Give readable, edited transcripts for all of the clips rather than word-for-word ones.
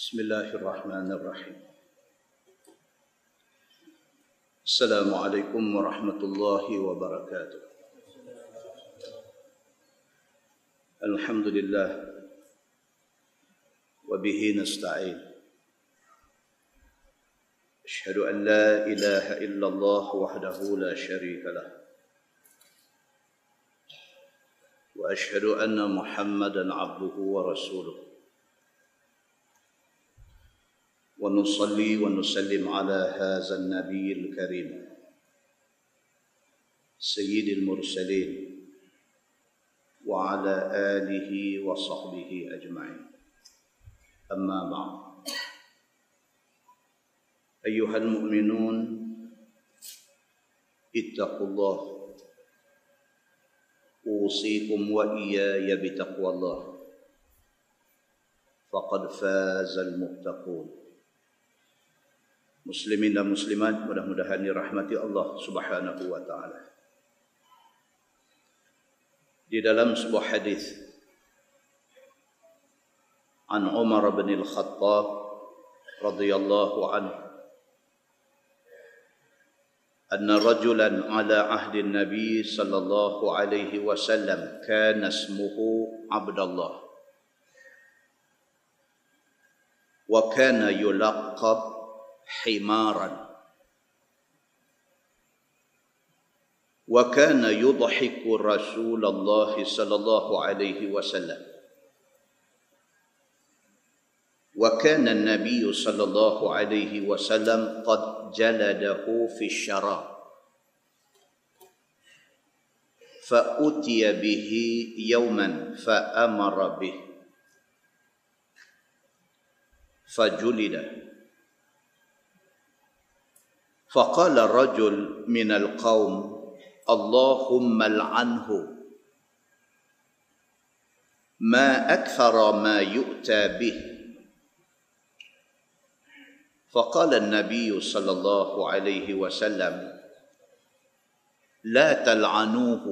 Bismillahirrahmanirrahim. Assalamualaikum warahmatullahi wabarakatuh. Alhamdulillah wa bihi nasta'in. Asyhadu an la ilaha illallah wahdahu la syarika lah. Wa asyhadu anna Muhammadan abduhu wa rasuluh. ونصلي ونسلم على هذا النبي الكريم سيد المرسلين وعلى آله وصحبه أجمعين أما بعد أيها المؤمنون اتقوا الله أوصيكم وإياي بتقوى الله فقد فاز المتقون. Muslimin dan muslimat, mudah-mudahan dirahmati Allah Subhanahu wa taala. Di dalam sebuah hadis an Umar bin Al-Khattab radhiyallahu anhu anna rajulan ala ahdi Nabi sallallahu alaihi wasallam kana ismuhu Abdullah wa kana yulaqab حمارا وكان يضحك رسول الله صلى الله عليه وسلم وكان النبي صلى الله عليه وسلم قد جلده في الشراب فأتي به يوما فأمر به فجلد فقال الرجل من القوم اللهم لعنه ما أكثر ما يؤتى به فقال النبي صلى الله عليه وسلم لا تلعنوه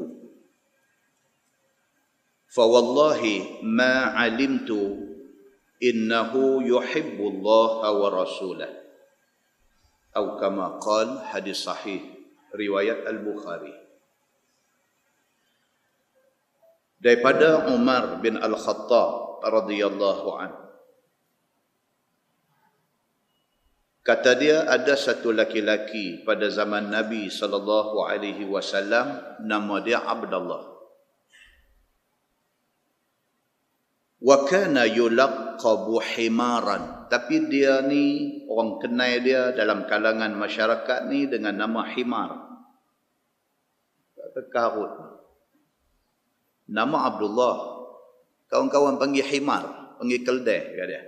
فوالله ما علمت إنه يحب الله ورسوله atau kama qal, hadis sahih riwayat Al-Bukhari. Daripada Umar bin Al-Khattab radhiyallahu anhu, kata dia, ada satu laki-laki pada zaman Nabi sallallahu alaihi wasallam, nama dia Abdullah. Wa kana yulaqabu himaran, tapi dia ni orang kenal dia dalam kalangan masyarakat ni dengan nama Himar. Karut. Nama Abdullah, kawan-kawan panggil Himar, panggil keldai kat dia.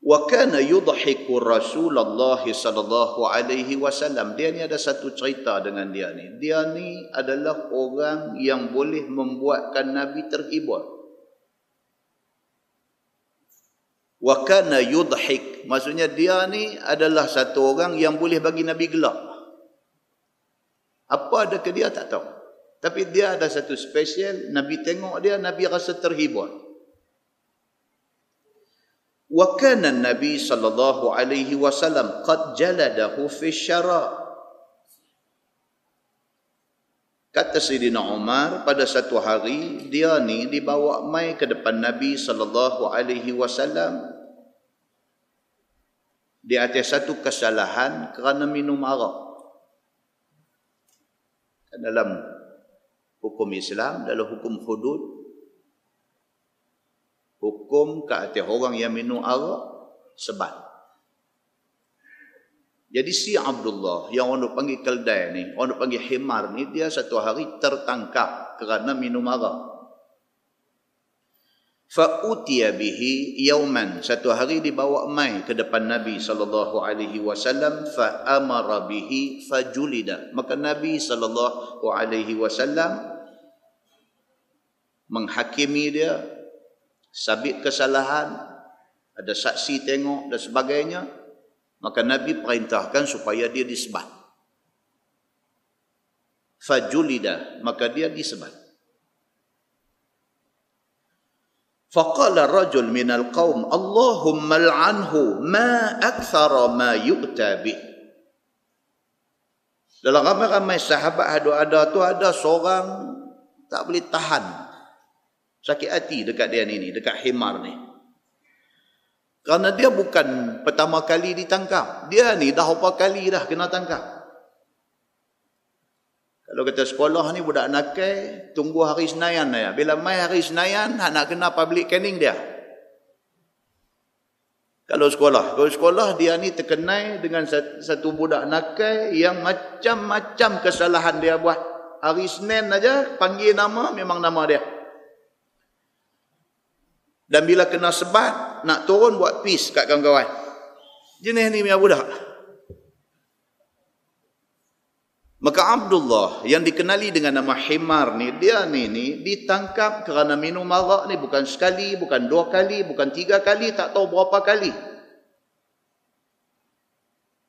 Wa kana yudhiku Rasulullah sallallahu alaihi wasallam. Dia ni ada satu cerita dengan dia ni. Dia ni adalah orang yang boleh membuatkan Nabi terhibur. Wa kana yudhik, maksudnya dia ni adalah satu orang yang boleh bagi Nabi gelak. Apa ada ke dia tak tahu. Tapi dia ada satu spesial, Nabi tengok dia, Nabi rasa terhibur. Wa kana Nabi sallallahu alaihi wasallam qad jaladahu fi syara. Kata Sayyidina Umar, pada satu hari dia ni dibawa mai ke depan Nabi sallallahu alaihi wasallam di atas satu kesalahan kerana minum arak. Dalam hukum Islam, dalam hukum hudud, hukum ke atas orang yang minum arak sebat. Jadi si Abdullah yang orang panggil keldai ni, orang panggil Himar ni, dia satu hari tertangkap kerana minum arak. Fa'utiya bihi yauman, satu hari dibawa mai ke depan Nabi sallallahu alaihi wasallam, fa amara bihi fajulida. Maka Nabi sallallahu alaihi wasallam menghakimi dia, sabit kesalahan, ada saksi tengok dan sebagainya. Maka Nabi perintahkan supaya dia disebat. Fajulida, maka dia disebat. Faqala rajul minal qaum Allahumma al'anhu ma akthara ma yu'ta bih. Dalam ramai-ramai sahabat ada seorang tak boleh tahan sakit hati dekat dia ni, dekat Himar ni. Kerana dia bukan pertama kali ditangkap. Dia ni dah berapa kali dah kena tangkap. Kalau kata sekolah ni budak nakal, tunggu hari Senayan dia. Bila mai hari Senayan, nak kena public caning dia. Kalau sekolah dia ni terkenai dengan satu budak nakal yang macam-macam kesalahan dia buat. Hari Senin aja panggil nama, memang nama dia. Dan bila kena sebat, nak turun buat peace kat kawan-kawan. Jenis ni punya budak. Maka Abdullah yang dikenali dengan nama Himar ni, dia ni ditangkap kerana minum arak ni bukan sekali, bukan 2 kali, bukan 3 kali, tak tahu berapa kali.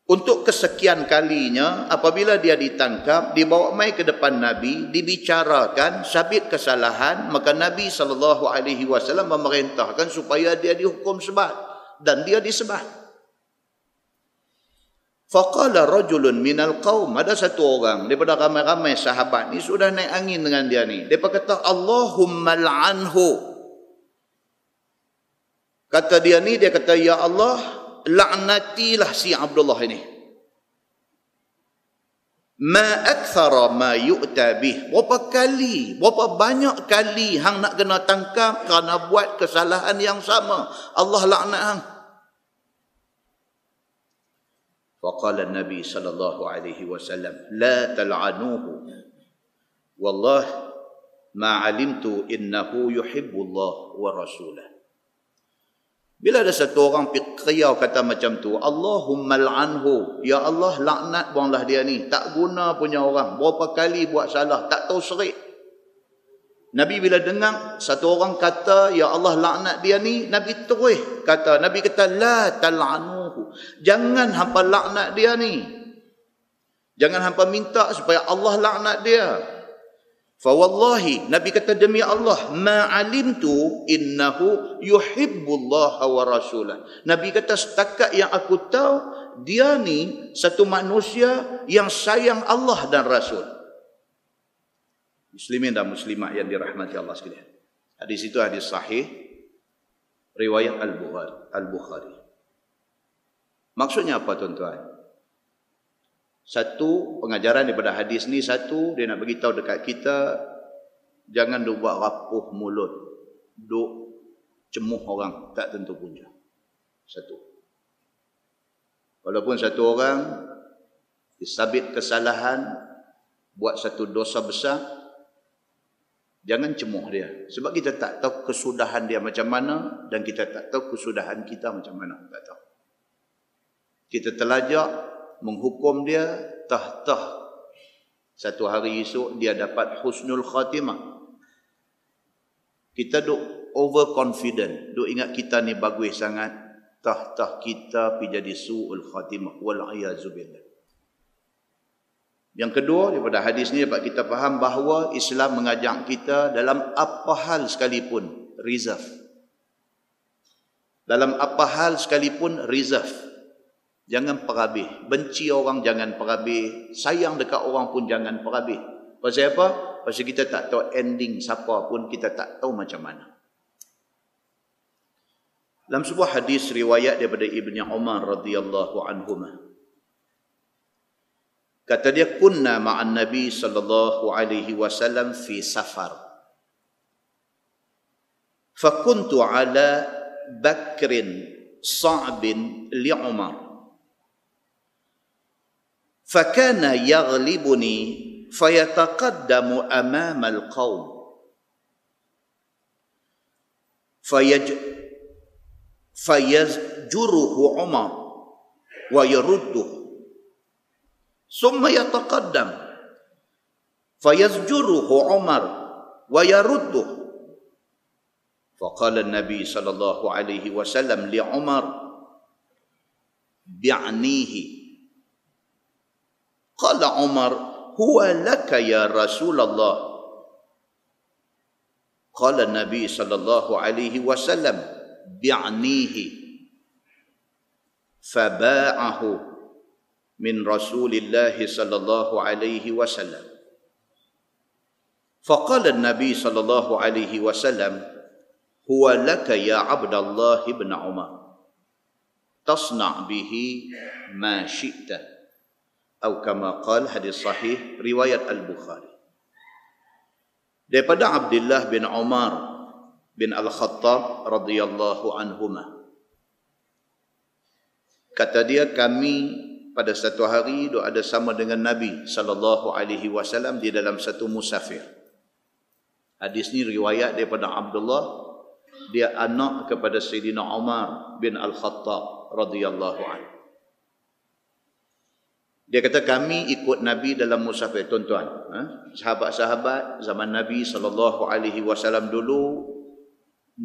Untuk kesekian kalinya, apabila dia ditangkap, dibawa mai ke depan Nabi, dibicarakan, sabit kesalahan, maka Nabi SAW memerintahkan supaya dia dihukum sebat. Dan dia disebat. Faqala rajulun minal qaum, ada satu orang daripada ramai-ramai sahabat ni sudah naik angin dengan dia ni. Dia kata Allahumma al'anhu. Kata dia ni, dia kata ya Allah, laknatilah si Abdullah ini. Ma akthara ma yu'ta bih. Berapa banyak kali hang nak kena tangkap kerana buat kesalahan yang sama. Allah laknat hang. Faqala Nabi sallallahu alaihi wasallam, la tal'anuhu. Wallah ma alimtu innahu yuhibbullah wa rasulah. Bila ada satu orang kriau kata macam tu, Allahumma al'anhu, ya Allah laknat buanglah dia ni, tak guna punya orang, berapa kali buat salah, tak tahu serik. Nabi bila dengar satu orang kata ya Allah laknat dia ni, Nabi terus kata, Nabi kata la tal'anuhu, jangan hampa laknat dia ni, jangan hampa minta supaya Allah laknat dia. Fa wallahi, Nabi kata demi Allah, ma alimtu innahu yuhibbullah wa rasulah. Nabi kata setakat yang aku tahu, dia ni satu manusia yang sayang Allah dan Rasul. Muslimin dan muslimat yang dirahmati Allah sekalian. Hadis itu hadis sahih riwayat Al-Bukhari. Maksudnya apa tuan-tuan? Satu, pengajaran daripada hadis ni, satu, dia nak beritahu dekat kita, jangan duk buat rapuh mulut, duk cemuh orang tak tentu punca. Satu. Walaupun satu orang disabit kesalahan, buat satu dosa besar, jangan cemuh dia. Sebab kita tak tahu kesudahan dia macam mana, dan kita tak tahu kesudahan kita macam mana. Tak tahu. Kita telajak menghukum dia, tah satu hari esok dia dapat husnul khatimah. Kita duk overconfident, duk ingat kita ni bagus sangat, tah kita pergi jadi su'ul khatimah, wal'iyazubillah. Yang kedua, daripada hadis ni dapat kita faham bahawa Islam mengajak kita dalam apa hal sekalipun reserve. Dalam apa hal sekalipun reserve. Jangan perhabis. Benci orang jangan perhabis. Sayang dekat orang pun jangan perhabis. Pasal apa? Pasal kita tak tahu ending siapa pun, kita tak tahu macam mana. Dalam sebuah hadis riwayat daripada Ibnu Umar radhiyallahu anhuma, kata dia, kunna ma'an Nabi sallallahu alaihi wasallam fi safar. Fakuntu ala Bakrin Sa'bin li Umar. Fakana yaghlibuni fayataqaddamu amama al-qawm. Fayazjuruhu Umar wa yarudduhu. ثم يتقدم فيزجره عمر ويرده. فقال النبي صلى الله عليه وسلم لعمر بعنيه. قال عمر هو لك يا رسول الله. Qala Nabi sallallahu alaihi wasallam bi'nihi faba'ahu min Rasulillah sallallahu alaihi wasallam. Faqala Nabi sallallahu alaihi wasallam huwa laka ya Abdullah ibn Umar tasna' bihi ma syi'ta, atau kama qala, hadis sahih riwayat Al-Bukhari. Daripada Abdullah bin Umar bin Al-Khattab radhiyallahu anhuma, kata dia, kami pada satu hari ada sama dengan Nabi sallallahu alaihi wasallam di dalam satu musafir. Hadis ni riwayat daripada Abdullah, dia anak kepada Sayyidina Umar bin Al-Khattab radhiyallahu anhu. Dia kata kami ikut Nabi dalam musafir, tuan-tuan. Sahabat-sahabat zaman Nabi SAW dulu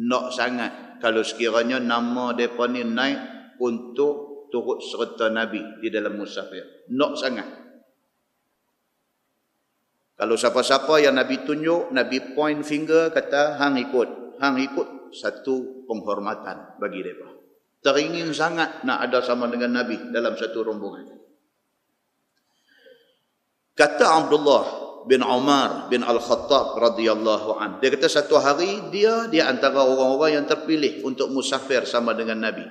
nak sangat kalau sekiranya nama mereka ni naik untuk turut serta Nabi di dalam musafir. Nak sangat. Kalau siapa-siapa yang Nabi tunjuk, Nabi point finger, kata hang ikut. Hang ikut, satu penghormatan bagi mereka. Teringin sangat nak ada sama dengan Nabi dalam satu rombongan. Kata Abdullah bin Umar bin Al-Khattab radhiyallahu anhu, dia kata satu hari dia antara orang-orang yang terpilih untuk musafir sama dengan Nabi.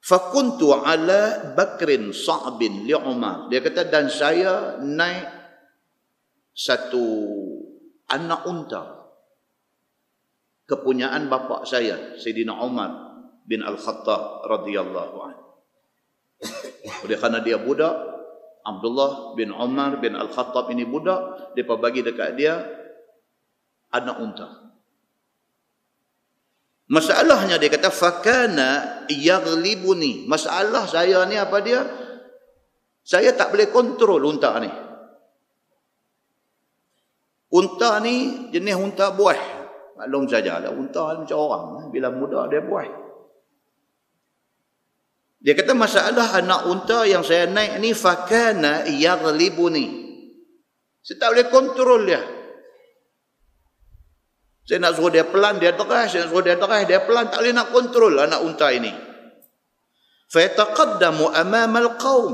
Fakuntu ala Bakrin Sa'bin li Umar. Dia kata dan saya naik satu anak unta kepunyaan bapa saya, Sayyidina Umar bin Al-Khattab radhiyallahu anhu. Oleh kerana dia budak, Abdullah bin Umar bin Al-Khattab ini budak, mereka bagi dekat dia anak unta. Masalahnya dia kata fakana yaghlibuni. Masalah saya ni apa dia? Saya tak boleh kontrol unta ni. Unta ni jenis unta buah. Maklum sajalah unta macam orang, bila muda dia buah. Dia kata masalah anak unta yang saya naik ni fakana yaghlibuni. Saya tak boleh kontrol dia. Saya nak suruh dia pelan, dia deras. Saya nak suruh dia deras, dia pelan. Tak boleh nak kontrol anak unta ini. Fa yataqaddamu amama al-qaum.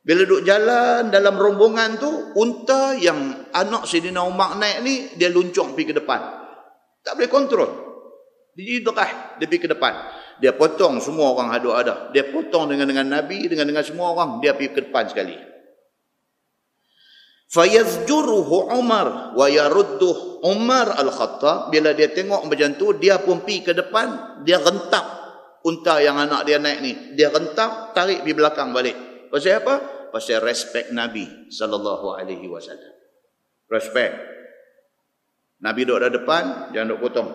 Bila duduk jalan dalam rombongan tu, unta yang anak Sayyidina Umar naik ni, dia luncung pergi ke depan. Tak boleh kontrol. Dia deras, dia pergi ke depan. Dia potong semua orang ada. Dia potong dengan Nabi, dengan semua orang. Dia pergi ke depan sekali. Fayazjuruhu Umar wa yarudduh. Umar Al-Khattab, bila dia tengok macam tu, dia pun pergi ke depan. Dia rentap unta yang anak dia naik ni. Dia rentap, tarik pergi belakang balik. Pasal apa? Pasal respect Nabi SAW. Respect. Nabi duduk di depan, jangan duduk potong.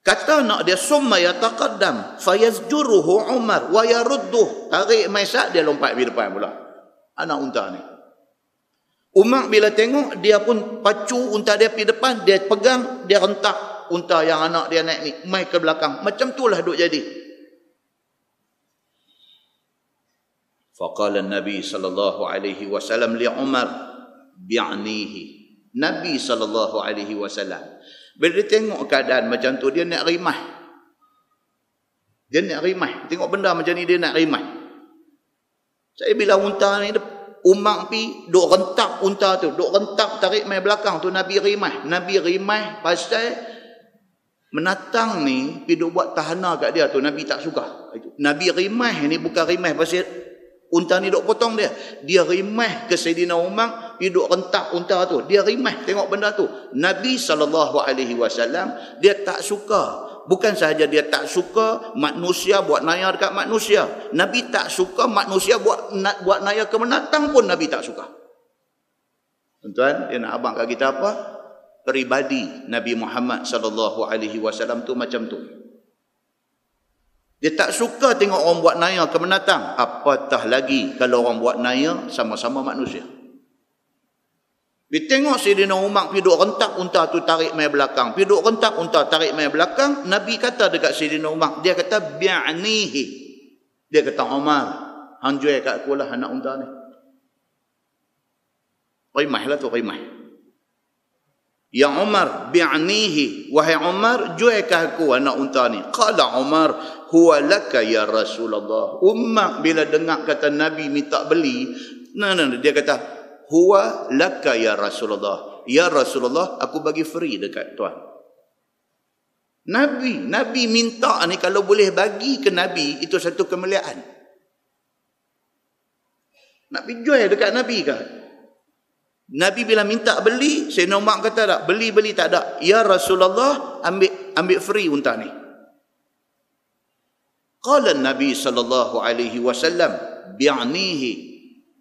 Kata nak dia summa yataqaddam fayazjuruhu Umar wa yarudduh. Tarik maisak, dia lompat pergi depan pula. Anak unta ni. Umar bila tengok, dia pun pacu unta dia pergi depan, dia pegang, dia rentak unta yang anak dia naik ni mai ke belakang. Macam itulah duk jadi. Faqala Nabi sallallahu alaihi wasallam li Umar bi'nihi. Nabi sallallahu alaihi wasallam bila dia tengok keadaan macam tu, dia nak rimah. Dia nak rimah. Tengok benda macam ni, dia nak rimah. Saya bila unta ni, Umar pergi, duk rentap unta tu. Duk rentap, tarik main belakang tu, Nabi rimah. Nabi rimah pasal menatang ni, pergi duk buat tahana kat dia tu. Nabi tak suka. Nabi rimah ni bukan rimah pasal unta ni duk potong dia. Dia rimah ke Sayyidina Umar, pergi duk rentak unta tu. Dia rimah tengok benda tu. Nabi SAW, dia tak suka. Bukan sahaja dia tak suka manusia buat naya dekat manusia. Nabi tak suka manusia buat naya ke menatang pun Nabi tak suka. Tuan-tuan, dia nak abang kat kita apa? Peribadi Nabi Muhammad SAW tu macam tu. Dia tak suka tengok orang buat naya ke menatang. Apatah lagi kalau orang buat naya sama-sama manusia. Dia tengok Sayyidina Umar pergi duk rentak unta tu, tarik mai belakang. Pergi duk rentak unta, tarik mai belakang. Nabi kata dekat Sayyidina Umar, dia kata bi'nihi. Dia kata Umar, hang jual kat aku lah anak unta ni. Qimah lah tu, qimah. Ya Umar, bi'nihi, wahai Umar, jualkah aku anak unta ni? Qala Umar, huwa laka ya Rasulullah. Umar bila dengar kata Nabi minta beli, dia kata, huwa laka ya Rasulullah. Ya Rasulullah, aku bagi free dekat tuan. Nabi minta ni, kalau boleh bagi ke Nabi, itu satu kemuliaan. Nak pergi jual dekat Nabi kah? Nabi bila minta beli, Sayyidina Umar kata tak, beli tak ada. Ya Rasulullah, ambil free unta ni. Qala Nabi sallallahu alaihi wasallam, bi'nihi.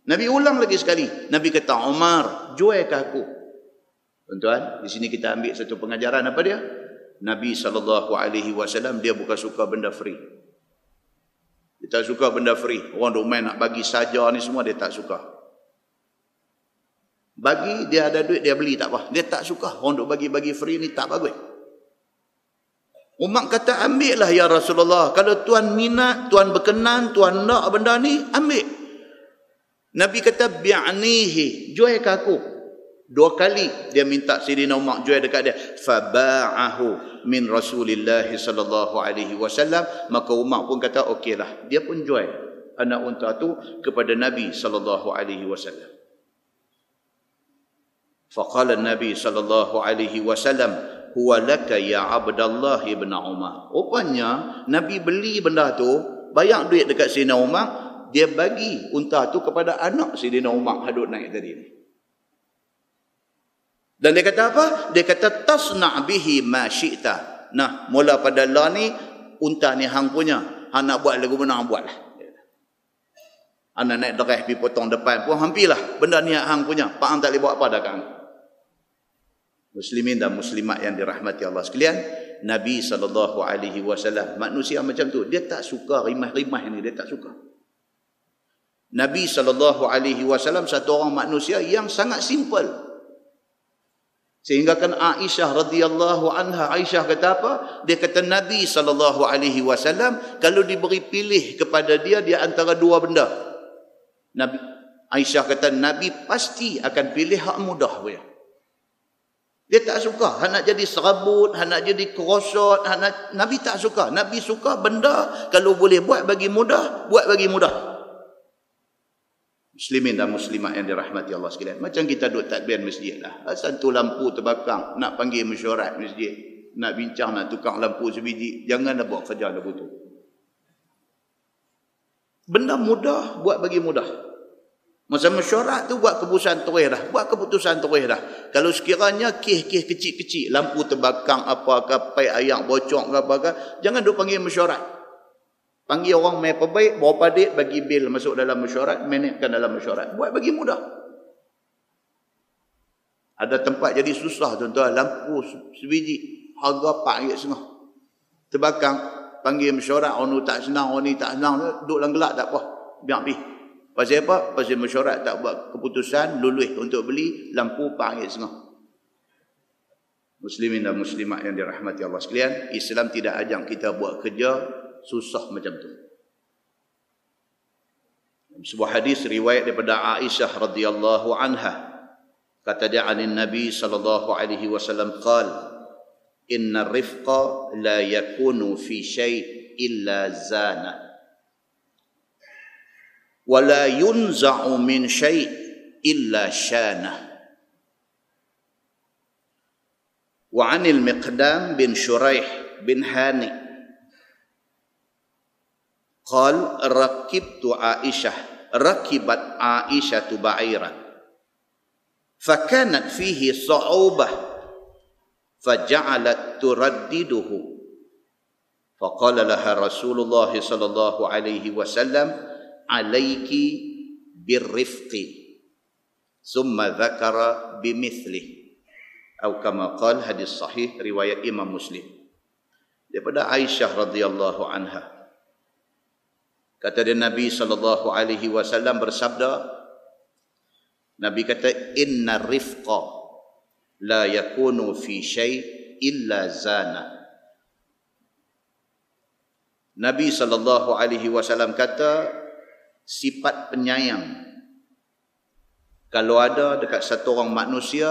Nabi ulang lagi sekali. Nabi kata, Umar, jualkah aku? Tuan-tuan, di sini kita ambil satu pengajaran apa dia? Nabi sallallahu alaihi wasallam dia bukan suka benda free. Dia tak suka benda free. Orang duk main nak bagi saja ni semua, dia tak suka. Bagi, dia ada duit, dia beli, tak apa. Dia tak suka. Orang duk bagi free ni tak bagus. Umar kata, ambil lah ya Rasulullah. Kalau tuan minat, tuan berkenan, tuan nak benda ni, ambil. Nabi kata, bi'nihi, jualkah aku? 2 kali dia minta Sayyidina Umar jual dekat dia. Faba'ahu min Rasulillah sallallahu alaihi wasallam. Maka Umar pun kata, okeylah. Dia pun jual anak unta tu kepada Nabi sallallahu alaihi wasallam. Faqala Nabi sallallahu alaihi wasallam, huwa laka ya Abdullah ibn Umar. Rupanya Nabi beli benda tu, bayar duit dekat Sayyidina Umar, dia bagi unta tu kepada anak Sayyidina Umar hadut naik tadi ni. Dan dia kata apa? Dia kata tasna' bihi ma syi'ta. Nah, mula pada lah ni, unta ni hang punya. Hang nak buat lagu mana hang buatlah. Hang nak naik drive pergi potong depan pun hampirlah. Benda ni hang punya. Pak hang tak boleh buat apa dah kan? Muslimin dan muslimat yang dirahmati Allah sekalian, Nabi SAW, manusia macam tu, dia tak suka rimah-rimah ni, dia tak suka. Nabi SAW satu orang manusia yang sangat simple. Sehingga kan Aisyah radhiyallahu anha, Aisyah kata apa? Dia kata Nabi SAW kalau diberi pilih kepada dia antara 2 benda. Aisyah kata Nabi pasti akan pilih hak mudah punya. Dia tak suka hak nak jadi serabut, hak nak jadi kerosot, Nabi tak suka. Nabi suka benda kalau boleh buat bagi mudah, buat bagi mudah. Muslimin dan muslimat yang dirahmati Allah sekalian. Macam kita duduk takbir masjid lah. Satu lampu terbakar, nak panggil mesyuarat masjid. Nak bincang, nak tukar lampu sebiji. Janganlah buat kerja lagu tu. Benda mudah, buat bagi mudah. Masa mesyuarat tu buat keputusan terus dah. Buat keputusan terus dah. Kalau sekiranya kes-kes kecil-kecil, lampu terbakar apa ke, pai ayak bocor ke apa ke, jangan duk panggil mesyuarat. Panggil orang main perbaik, bawa padik, bagi bil masuk dalam mesyuarat, managkan dalam mesyuarat. Buat bagi mudah. Ada tempat jadi susah tuan-tuan, lampu sebiji, harga RM4.5. Terbakar, panggil mesyuarat, orang tak senang, orang ni tak senang, duduk dalam gelap tak apa. Biar pergi. Pasal apa? Pasal mesyuarat tak buat keputusan, lulus untuk beli lampu RM4.5. Muslimin dan muslimat yang dirahmati Allah sekalian, Islam tidak ajak kita buat kerja susah macam tu. Sebuah hadis riwayat daripada Aisyah radhiyallahu anha, kata dia anin Nabi sallallahu alaihi wasallam qala, inna rifqa la yakunu fi syai' illa zana wa la yunza'u min syai' illa syana. Wa 'anil Miqdam bin Shuraih bin Hani qal rakibtu Aisyah, rakibat Aisyah ba'iran fakanat fihi sa'ubah faja'alat turaddiduhu faqala laha Rasulullah sallallahu alaihi wasallam alaiki birrifqi thumma dzakara bimithlihi atau kama qala, hadis sahih riwayat Imam Muslim daripada Aisyah radhiyallahu anha. Kata dia Nabi sallallahu alaihi wasallam bersabda, Nabi kata inna rifqa la yakunu fi syai' illa zana. Nabi sallallahu alaihi wasallam kata sifat penyayang Kalau ada dekat satu orang manusia,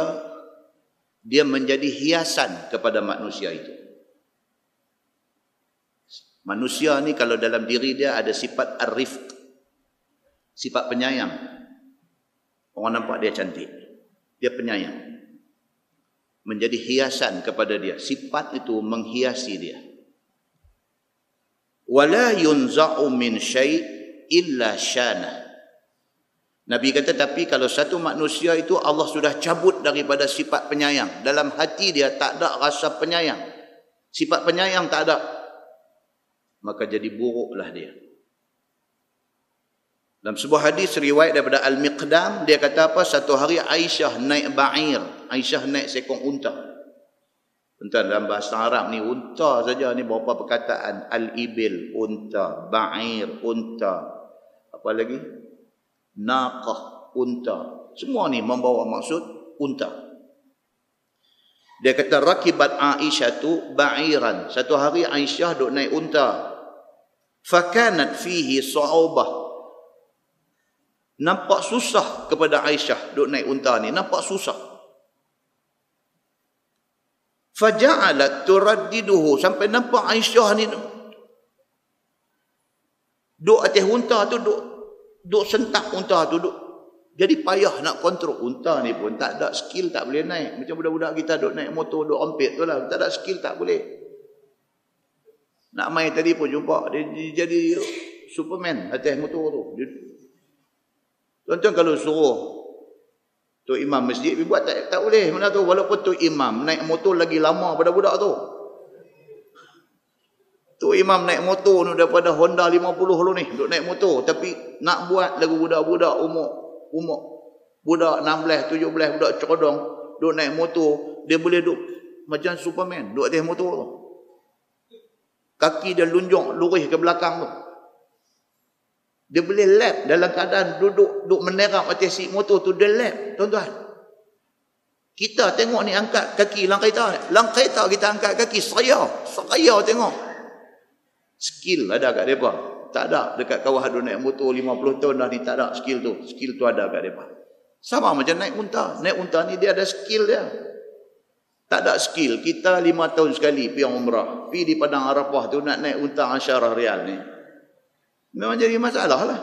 dia menjadi hiasan kepada manusia itu. Manusia ni kalau dalam diri dia ada sifat ar-rifq, sifat penyayang. Orang nampak dia cantik, dia penyayang. Menjadi hiasan kepada dia. Sifat itu menghiasi dia. Wala yunza'u min syai' illa syana. Nabi kata, tapi kalau satu manusia itu Allah sudah cabut daripada sifat penyayang. Dalam hati dia tak ada rasa penyayang. Sifat penyayang tak ada. Maka jadi buruklah dia. Dalam sebuah hadis riwayat daripada Al-Miqdam, dia kata apa? Satu hari Aisyah naik ba'ir. Aisyah naik seekor unta. Unta dalam bahasa Arab ni, unta saja ni berapa perkataan. Al-ibil, unta. Ba'ir, unta. Apa lagi? Naqah, unta. Semua ni membawa maksud unta. Dia kata rakibat Aisyah tu ba'iran. Satu hari Aisyah duk naik unta. Fakanat fihi su'ubah. Nampak susah kepada Aisyah duk naik unta ni, nampak susah. Faja'alat turaddiduhu, sampai nampak Aisyah ni duk atas unta tu, duk sentak unta tu, jadi payah nak kontrol. Unta ni pun tak ada skill, tak boleh naik. Macam budak-budak kita duk naik motor, duk ompet tu lah. Tak ada skill, tak boleh. Nak main tadi pun jumpa dia jadi Superman atas motor tu. Tuan-tuan kalau suruh Tok Imam masjid buat, tak boleh. Mana tu, walaupun Tok Imam naik motor lagi lama pada budak tu. Tok Imam naik motor ni daripada Honda 50 lu ni, duk naik motor, tapi nak buat lagu budak-budak umur budak 16, 17, budak cerdong duk naik motor, dia boleh duk macam Superman duk atas motor tu. Kaki dia lunjung lurus ke belakang tu. Dia boleh lap dalam keadaan duduk menerap atas seat motor tu, dia lap, tuan-tuan. Kita tengok ni angkat kaki lang kereta kita angkat kaki seraya tengok. Skill ada kat mereka. Tak ada. Dekat kawah duk naik motor 50 tahun dah ni, tak ada skill tu. Skill tu ada kat mereka. Sama macam naik unta. Naik unta ni dia ada skill dia. Tak ada skill. Kita 5 tahun sekali pergi umrah. Pergi di Padang Arafah tu nak naik unta Asyarah Rial ni. Memang jadi masalah lah.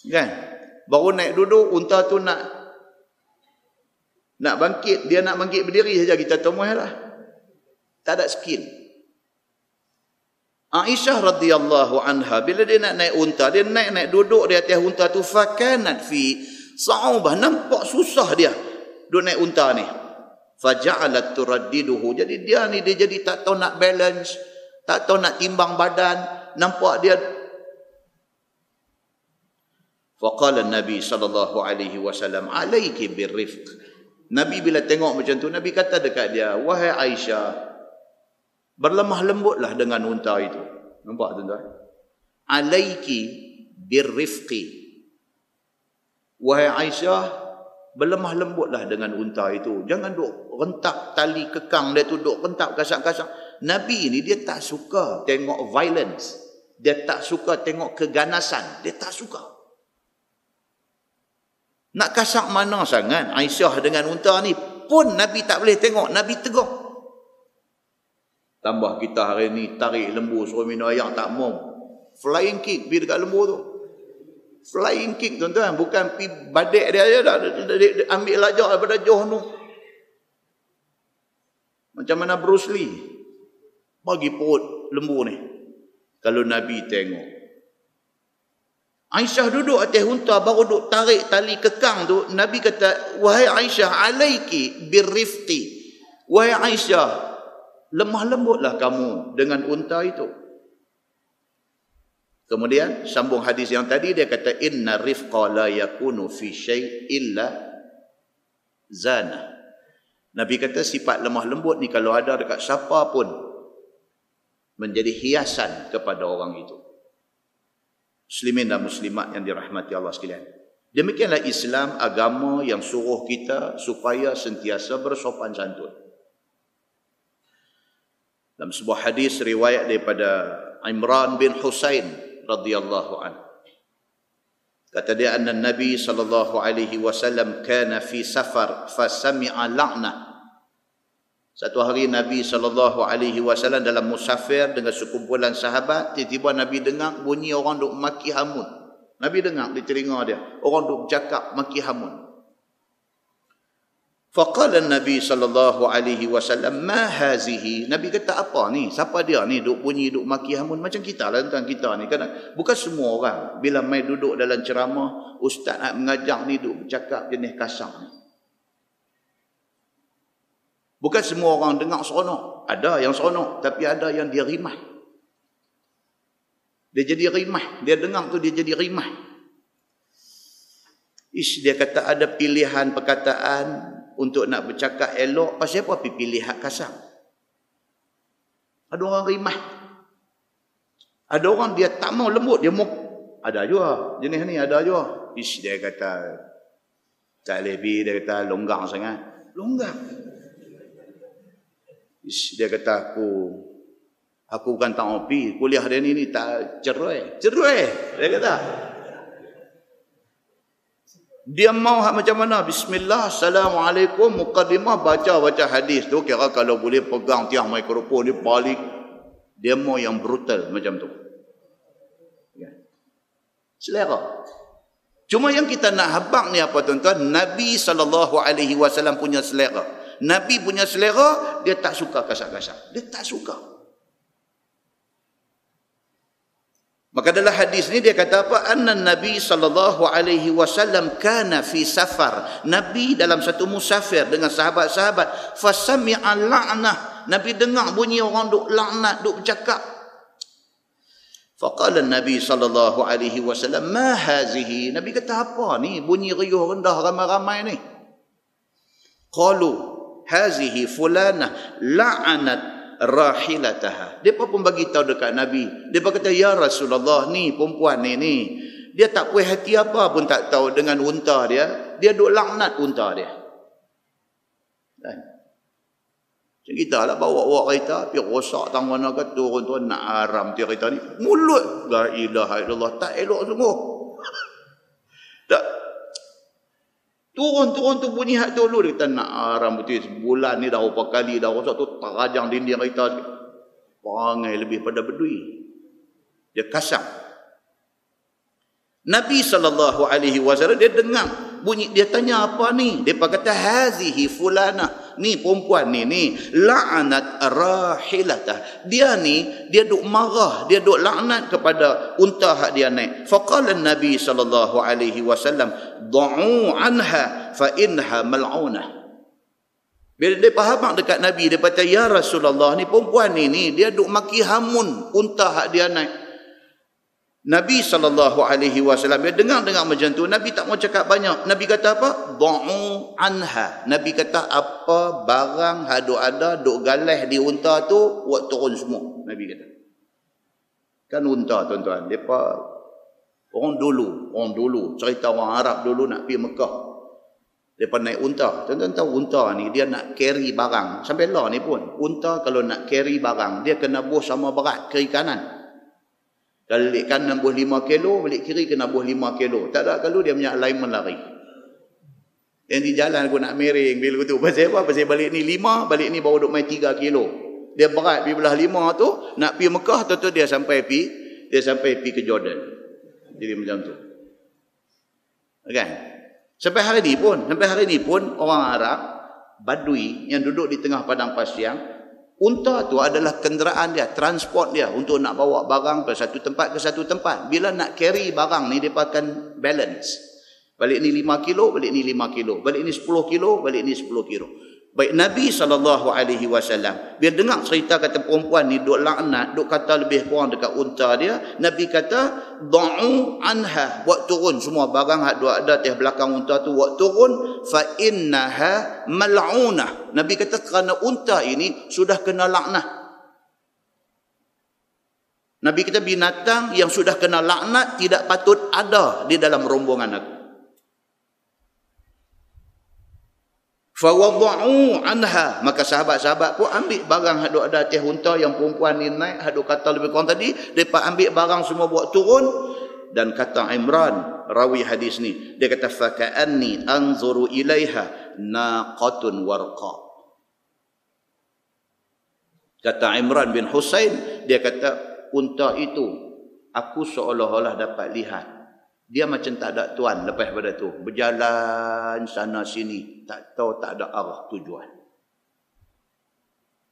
Kan? Baru naik duduk, unta tu nak bangkit. Dia nak bangkit berdiri saja, kita temui lah. Tak ada skill. Aisyah radhiyallahu anha, bila dia nak naik unta, dia naik duduk di atas unta tu, fakanat fi sa'ubah, nampak susah dia duk naik unta ni. Faja'alat turaddiduhu, jadi dia jadi tak tahu nak balance, tak tahu nak timbang badan, nampak dia. Faqala Nabi sallallahu alaihi wasallam, alaiki birrifq. Nabi bila tengok macam tu, Nabi kata dekat dia, wahai Aisyah, berlemah lembutlah dengan unta itu. Nampak tuan-tuan? Alaiki birrifqi. Wahai Aisyah, berlemah lembutlah dengan unta itu. Jangan duk rentak tali kekang dia tu, duk rentak kasar-kasar. Nabi ni dia tak suka tengok violence. Dia tak suka tengok keganasan. Dia tak suka. Nak kasar mana sangat Aisyah dengan unta ni pun Nabi tak boleh tengok. Nabi tegur. Tambah kita hari ni tarik lembu suruh minum air tak mau. Flying kick pergi dekat lembu tu. Flying kick tuan-tuan, bukan pergi badik dia je dah, ambil lajak daripada jauh tu. Macam mana Bruce Lee bagi perut lembu ni. Kalau Nabi tengok, Aisyah duduk atas unta, baru duduk tarik tali kekang tu, Nabi kata, wahai Aisyah, alaiki birrifqi. Wahai Aisyah, lemah lembutlah kamu dengan unta itu. Kemudian sambung hadis yang tadi, dia kata inna rifqa la yakunu fi syai' illa zana. Nabi kata sifat lemah lembut ni kalau ada dekat siapa pun menjadi hiasan kepada orang itu. Muslimin dan muslimat yang dirahmati Allah sekalian. Demikianlah Islam, agama yang suruh kita supaya sentiasa bersopan santun. Dalam sebuah hadis riwayat daripada Imran bin Husain radhiyallahu anhu, Kata dia, anna Nabi sallallahu alaihi wasallam kana fi safar fasami'a la'nah. Satu hari Nabi sallallahu alaihi wasallam dalam musafir dengan sekumpulan sahabat, tiba-tiba Nabi dengar bunyi orang duk maki hamun. Nabi dengar di telinga dia, orang duk bercakap maki hamun. Faqala Nabi sallallahu alaihi wasallam, ma hazihi? Nabi kata, apa ni? Siapa dia ni duk bunyi duk maki hamun? Macam kita lah tentang kita ni. Kan bukan semua orang bila mai duduk dalam ceramah, ustaz nak mengajar ni duk bercakap jenis kasar ni. Bukan semua orang dengar seronok. Ada yang seronok, tapi ada yang dia rimah. Dia jadi rimah. Dia dengar tu dia jadi rimah. Dia kata ada pilihan perkataan untuk nak bercakap elok, pasal apa pilih hak kasar? Ada orang rimah. Ada orang dia tak mau lembut, dia mau. Ada juga jenis ni, ada juga. Dia kata tak lebih, dia kata longgar sangat. Longgar. Dia kata aku bukan tak mau pergi kuliah dia ni tak cerai. Dia kata. Dia mau macam mana? Bismillah, Assalamualaikum, muqaddimah, baca hadis tu. Kira kalau boleh pegang tiang mikrofon dia balik. Dia mau yang brutal macam tu. Selera. Cuma yang kita nak habaq ni apa tuan-tuan? Nabi SAW punya selera. Nabi punya selera, dia tak suka kasar-kasar. Dia tak suka. Maka dalam hadis ni dia kata apa? Anna Nabi SAW kana fi safar. Nabi dalam satu musafir dengan sahabat-sahabat. Fasami'a la'nah. Nabi dengar bunyi orang duk laknat, duk bercakap. Faqala Nabi SAW, ma hazihi? Nabi kata, apa ni? Bunyi riuh rendah ramai-ramai ni. Qalu, hazihi fulanah la'anat rahilataha. Dia pun bagi tahu dekat Nabi. Dia kata, ya Rasulullah, ni perempuan ni dia tak puas hati apa pun tak tahu dengan unta dia. Dia duk laknat unta dia. Kan? Macam kita lah bawa kereta, pergi rosak tang mana ke, turun nak haram kereta ni. Mulut, la ilaha illallah, tak elok sungguh. Tak. Turun tu bunyi hak tu dulu. Dia kata nak haram betul. Sebulan ni dah berapa kali dah rosak tu, terajang dinding kereta. Perangai lebih pada bedui. Dia kasar. Nabi SAW dia dengar bunyi, dia tanya apa ni? Dia kata hazihi fulana. Ni perempuan ni la'anat rahilatah. Dia duk marah, dia duk laknat kepada unta hak dia naik. Faqala Nabi SAW, da'u anha fa inha mal'unah. Bila dia faham dekat Nabi, dia kata, ya Rasulullah, ni perempuan ni dia duk maki hamun unta hak dia naik. Nabi SAW dia dengar macam tu. Nabi tak mau cakap banyak. Nabi kata apa? Da'u anha. Nabi kata apa barang hadu ada duk galah di unta tu, buat turun semua. Nabi kata. Kan unta tuan-tuan, depa orang dulu cerita orang Arab dulu nak pergi Mekah. Depa naik unta. Tuan-tuan tahu unta ni dia nak carry barang. Sampai lah ni pun, unta kalau nak carry barang, dia kena buh sama berat kiri kanan. Kalau balik kanan buh 5 kilo, balik kiri kena buh 5 kilo. Tak ada kalau dia punya alignment lari. Yang di jalan aku nak miring bila tu. Pasal apa? Pasal balik ni 5, balik ni baru duk main 3 kilo. Dia berat pergi belah 5 tu, nak pergi Mekah tu dia sampai pergi ke Jordan. Jadi macam tu. Kan? Sampai hari ni pun orang Arab Badui yang duduk di tengah padang pasir, unta tu adalah kenderaan dia, transport dia untuk nak bawa barang ke satu tempat ke satu tempat. Bila nak carry barang ni, dia akan balance. Balik ni 5 kilo, balik ni 5 kilo. Balik ni 10 kilo, balik ni 10 kilo. Baik Nabi SAW, biar dengar cerita kata perempuan ni duk laknat, duk kata lebih kurang dekat unta dia. Nabi kata, da'u anha, buat turun semua barang hak duk ada atas belakang unta tu, buat turun. Fa innaha mal'unah. Nabi kata kerana unta ini sudah kena laknat. Nabi kata binatang yang sudah kena laknat tidak patut ada di dalam rombongan aku. Fawada'u anha. Maka sahabat-sahabat pun ambil barang hak duk ada atas unta yang perempuan ni naik, hak duk kata lebih kurang tadi, depa ambil barang semua buat turun. Dan kata Imran, rawi hadis ni, dia kata faka'anni anzuru ilaiha naqatun warqa. Kata Imran bin Husain, dia kata unta itu aku seolah-olah dapat lihat dia macam tak ada tuan lepas pada tu, berjalan sana sini, tak tahu, tak ada arah tujuan.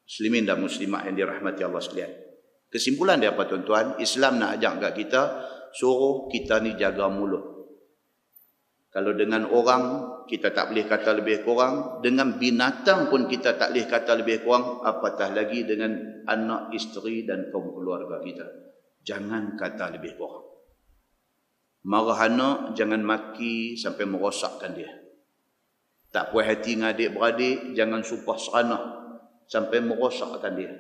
Muslimin dan muslimat yang dirahmati Allah sekalian, kesimpulan dia apa tuan-tuan? Islam nak ajak kat kita, suruh kita ni jaga mulut. Kalau dengan orang kita tak boleh kata lebih kurang, dengan binatang pun kita tak boleh kata lebih kurang, apatah lagi dengan anak, isteri dan kaum keluarga kita. Jangan kata lebih kurang. Marah anak, jangan maki sampai merosakkan dia. Tak puas hati dengan adik-beradik, jangan sumpah seranah sampai merosakkan dia.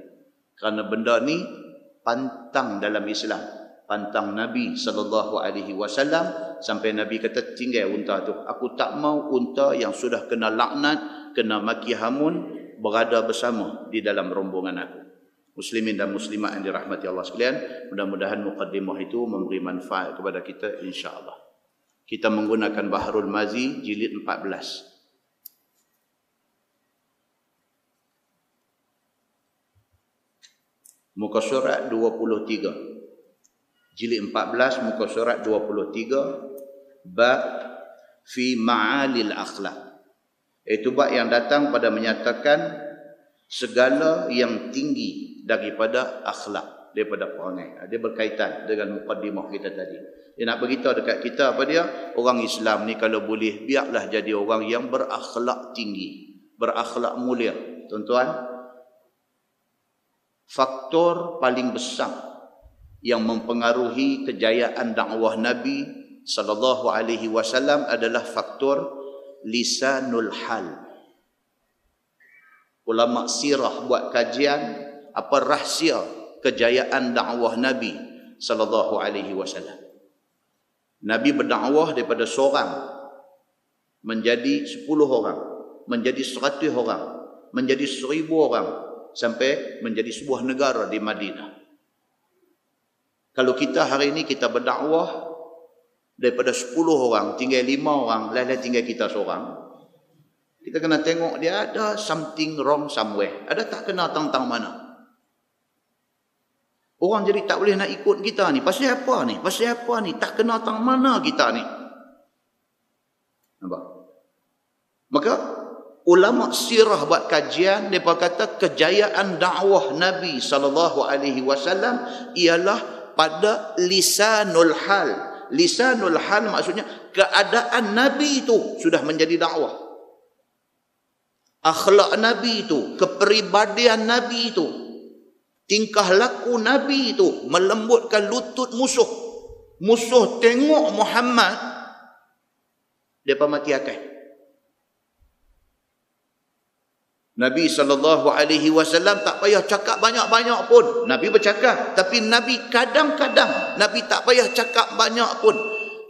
Kerana benda ni pantang dalam Islam. Pantang Nabi SAW, sampai Nabi kata tinggal unta tu. Aku tak mau unta yang sudah kena laknat, kena maki hamun, berada bersama di dalam rombongan aku. Muslimin dan muslimat yang dirahmati Allah sekalian, mudah-mudahan muqaddimah itu memberi manfaat kepada kita insya-Allah. Kita menggunakan Bahrul Mazi jilid 14. Muka surat 23. Jilid 14 muka surat 23, bab fi ma'alil akhlak. Itu bab yang datang pada menyatakan segala yang tinggi daripada akhlak, daripada perangai. Dia berkaitan dengan muqaddimah kita tadi. Dia nak beritahu dekat kita apa dia? Orang Islam ni kalau boleh, biarlah jadi orang yang berakhlak tinggi, berakhlak mulia. Tuan-tuan, faktor paling besar yang mempengaruhi kejayaan dakwah Nabi SAW adalah faktor lisanul hal. Ulama sirah buat kajian apa rahsia kejayaan dakwah Nabi SAW. Nabi berdakwah daripada seorang menjadi 10 orang, menjadi 100 orang, menjadi 1000 orang, sampai menjadi sebuah negara di Madinah. Kalau kita hari ini kita berdakwah daripada 10 orang tinggal 5 orang, lain-lain tinggal kita seorang, kita kena tengok dia ada something wrong somewhere. Ada tak kena tentang mana? Orang jadi tak boleh nak ikut kita ni. Pasal apa ni? Pasal apa ni? Tak kena tang mana kita ni. Nampak? Maka ulama sirah buat kajian, mereka kata kejayaan dakwah Nabi SAW ialah pada lisanul hal. Lisanul hal maksudnya keadaan Nabi itu sudah menjadi dakwah. Akhlak Nabi itu, kepribadian Nabi itu, tingkah laku Nabi itu melembutkan lutut musuh. Musuh tengok Muhammad, mereka mati akal. Nabi SAW tak payah cakap banyak-banyak pun. Nabi bercakap. Tapi Nabi kadang-kadang, Nabi tak payah cakap banyak pun.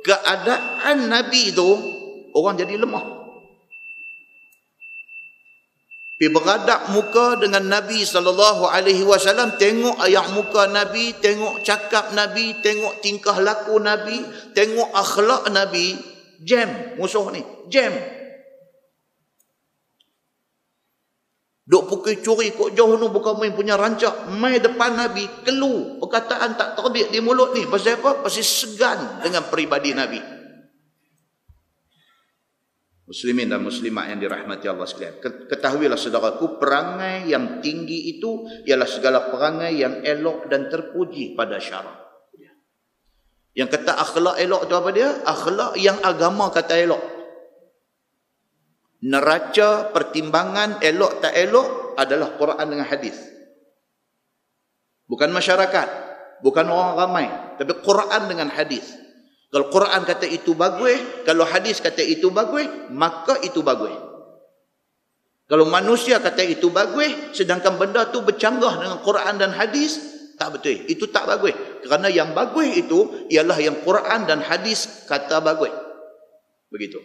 Keadaan Nabi itu, orang jadi lemah. Pergi beradab muka dengan Nabi SAW, tengok ayak muka Nabi, tengok cakap Nabi, tengok tingkah laku Nabi, tengok akhlak Nabi, jam musuh ni, jam. Duk pukul curi kok jauh tu bukan main punya rancak, main depan Nabi, keluar perkataan tak terbit di mulut ni. Pasal apa? Pasal segan dengan peribadi Nabi. Muslimin dan muslimat yang dirahmati Allah sekalian, ketahuilah saudaraku, perangai yang tinggi itu ialah segala perangai yang elok dan terpuji pada syarak. Yang kata akhlak elok tu apa dia? Akhlak yang agama kata elok. Neraca pertimbangan elok tak elok adalah Quran dengan hadis. Bukan masyarakat, bukan orang ramai, tapi Quran dengan hadis. Kalau Quran kata itu bagus, kalau hadis kata itu bagus, maka itu bagus. Kalau manusia kata itu bagus, sedangkan benda tu bercanggah dengan Quran dan hadis, tak betul. Itu tak bagus. Kerana yang bagus itu ialah yang Quran dan hadis kata bagus. Begitu.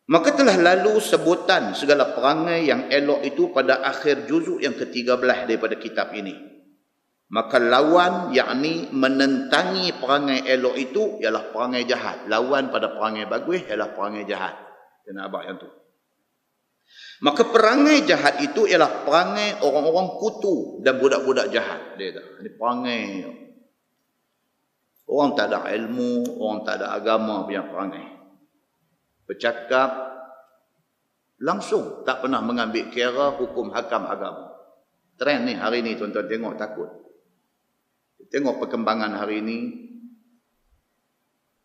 Maka telah lalu sebutan segala perangai yang elok itu pada akhir juzuk yang ke-13 daripada kitab ini. Maka lawan, yakni menentangi perangai elok itu ialah perangai jahat. Lawan pada perangai bagus ialah perangai jahat. Kena abang yang tu. Maka perangai jahat itu ialah perangai orang-orang kutu dan budak-budak jahat. Dia kata, ini perangai orang tak ada ilmu, orang tak ada agama punya perangai. Bercakap langsung, tak pernah mengambil kira hukum hakam agama. Trend ni hari ni tuan-tuan tengok takut. Tengok perkembangan hari ini,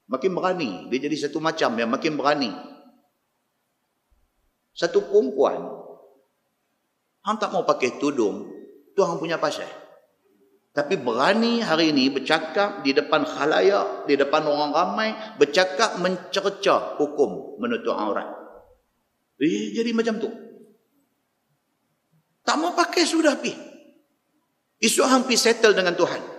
makin berani. Dia jadi satu macam yang makin berani. Satu perempuan, hang tak mau pakai tudung, tu hang punya pasal. Tapi berani hari ini bercakap di depan khalayak, di depan orang ramai, bercakap mencerca hukum menutup aurat. Jadi macam tu. Tak mau pakai sudah pi. Esok hang pi settle dengan Tuhan.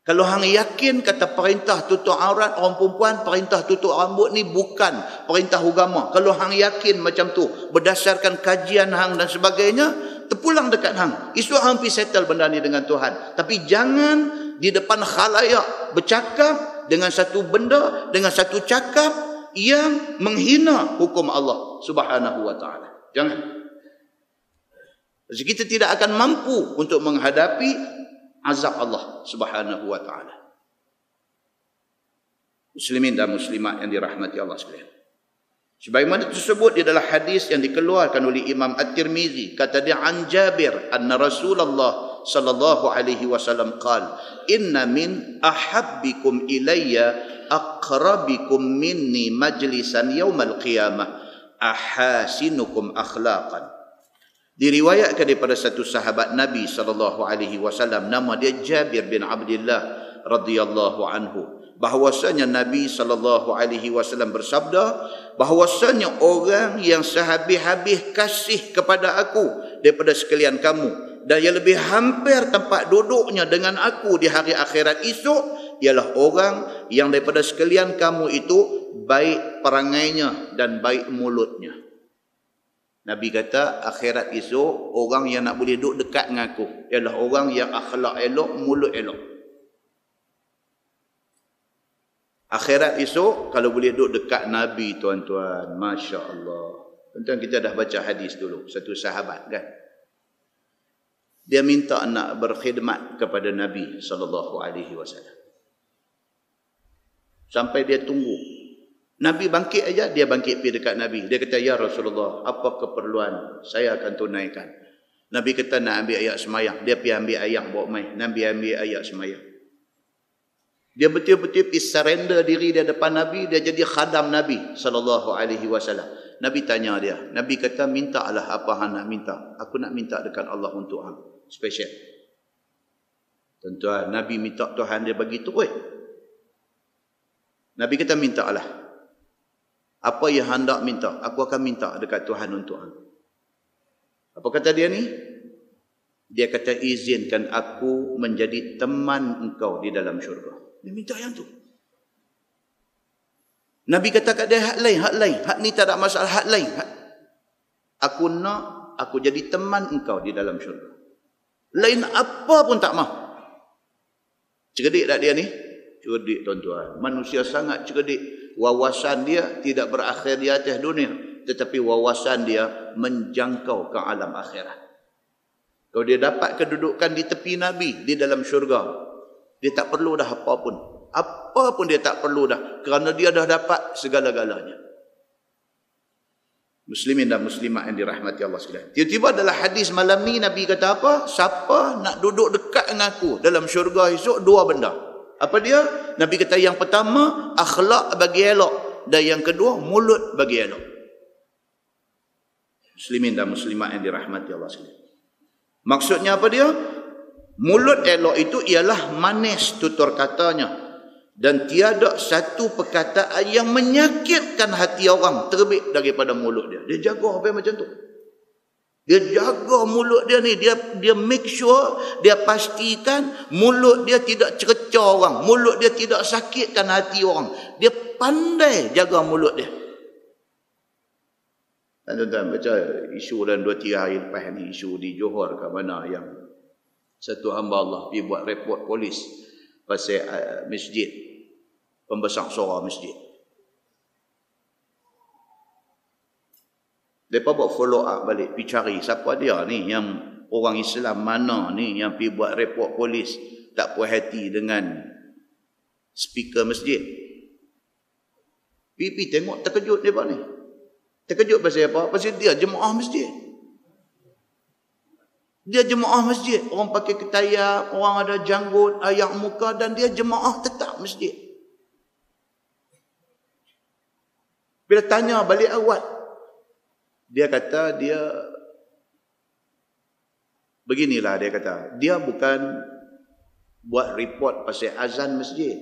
Kalau hang yakin kata perintah tutup aurat orang perempuan, perintah tutup rambut ni bukan perintah agama. Kalau hang yakin macam tu, berdasarkan kajian hang dan sebagainya, terpulang dekat hang. Esok hang pergi settle benda ni dengan Tuhan. Tapi jangan di depan khalayak bercakap dengan satu benda, dengan satu cakap yang menghina hukum Allah Subhanahu wa ta'ala. Jangan. Jadi kita tidak akan mampu untuk menghadapi azab Allah Subhanahu wa ta'ala. Muslimin dan muslimat yang dirahmati Allah sekalian. Sebagaimana tersebut di dalam hadis yang dikeluarkan oleh Imam At-Tirmizi, kata dia an Jabir anna Rasulullah sallallahu alaihi wasallam qala inna min ahabbikum ilayya aqrabikum minni majlisan yaumal qiyamah ahasinukum akhlaqan. Diriwayatkan daripada satu sahabat Nabi sallallahu alaihi wasallam, nama dia Jabir bin Abdullah radhiyallahu anhu, bahwasanya Nabi sallallahu alaihi wasallam bersabda bahwasanya orang yang sehabis-habis kasih kepada aku daripada sekalian kamu dan yang lebih hampir tempat duduknya dengan aku di hari akhirat esok ialah orang yang daripada sekalian kamu itu baik perangainya dan baik mulutnya. Nabi kata akhirat esok orang yang nak boleh duduk dekat dengan aku ialah orang yang akhlak elok, mulut elok. Akhirat esok kalau boleh duduk dekat Nabi, tuan-tuan, Masya Allah. Tuan-tuan, kita dah baca hadis dulu, satu sahabat kan, dia minta nak berkhidmat kepada Nabi SAW. Sampai dia tunggu Nabi bangkit aja, dia bangkit pergi dekat Nabi. Dia kata, ya Rasulullah, apa keperluan? Saya akan tunaikan. Nabi kata nak ambil ayat semayang. Dia pergi ambil ayat bawa mai. Nabi ambil ayat semayang. Dia betul-betul pergi surrender diri dia depan Nabi. Dia jadi khadam Nabi SAW. Nabi tanya dia. Nabi kata, mintalah apa hang nak minta. Aku nak minta dekat Allah untuk hang. Special. Tuan-tuan, Nabi minta Tuhan dia bagi terus. Nabi kata, mintalah. Apa yang hendak minta, aku akan minta dekat Tuhan untuk hang. Apa kata dia ni? Dia kata, izinkan aku menjadi teman engkau di dalam syurga. Dia minta yang tu. Nabi kata kat dia, hak lain, hak lain. Hak ni tak ada masalah, hak lain. Aku nak aku jadi teman engkau di dalam syurga. Lain apa pun tak mahu. Cerdik tak dia ni? Cerdik, tuan-tuan. Manusia sangat cerdik. Wawasan dia tidak berakhir di atas dunia, tetapi wawasan dia menjangkau ke alam akhirat. Kalau dia dapat kedudukan di tepi Nabi di dalam syurga, dia tak perlu dah apa pun dia tak perlu dah, kerana dia dah dapat segala-galanya. Muslimin dan muslimat yang dirahmati Allah sekalian. Tiba-tiba dalam hadis malam ni Nabi kata apa? Siapa nak duduk dekat dengan aku dalam syurga esok, dua benda. Apa dia? Nabi kata yang pertama, akhlak bagi elok. Dan yang kedua, mulut bagi elok. Muslimin dan muslimat yang dirahmati Allah sekalian. Maksudnya apa dia? Mulut elok itu ialah manis tutur katanya. Dan tiada satu perkataan yang menyakitkan hati orang terbit daripada mulut dia. Dia jaga apa yang macam tu. Dia jaga mulut dia ni, dia make sure, dia pastikan mulut dia tidak cerca orang, mulut dia tidak sakitkan hati orang. Dia pandai jaga mulut dia. Tuan-tuan baca isu dalam 2-3 hari lepas ni, isu di Johor ke mana yang Satu hamba Allah pergi buat report polis pasal masjid, pembesar suara masjid. Mereka buat follow up balik, pergi cari siapa dia ni, yang orang Islam mana ni yang pergi buat report polis tak puas hati dengan speaker masjid. Pergi tengok, terkejut mereka ni. Terkejut pasal apa? Pasal dia jemaah masjid. Dia jemaah masjid. Orang pakai ketayar, orang ada janggut, ayak muka, dan dia jemaah tetap masjid. Bila tanya balik awal, dia kata dia beginilah, dia kata dia bukan buat report pasal azan masjid,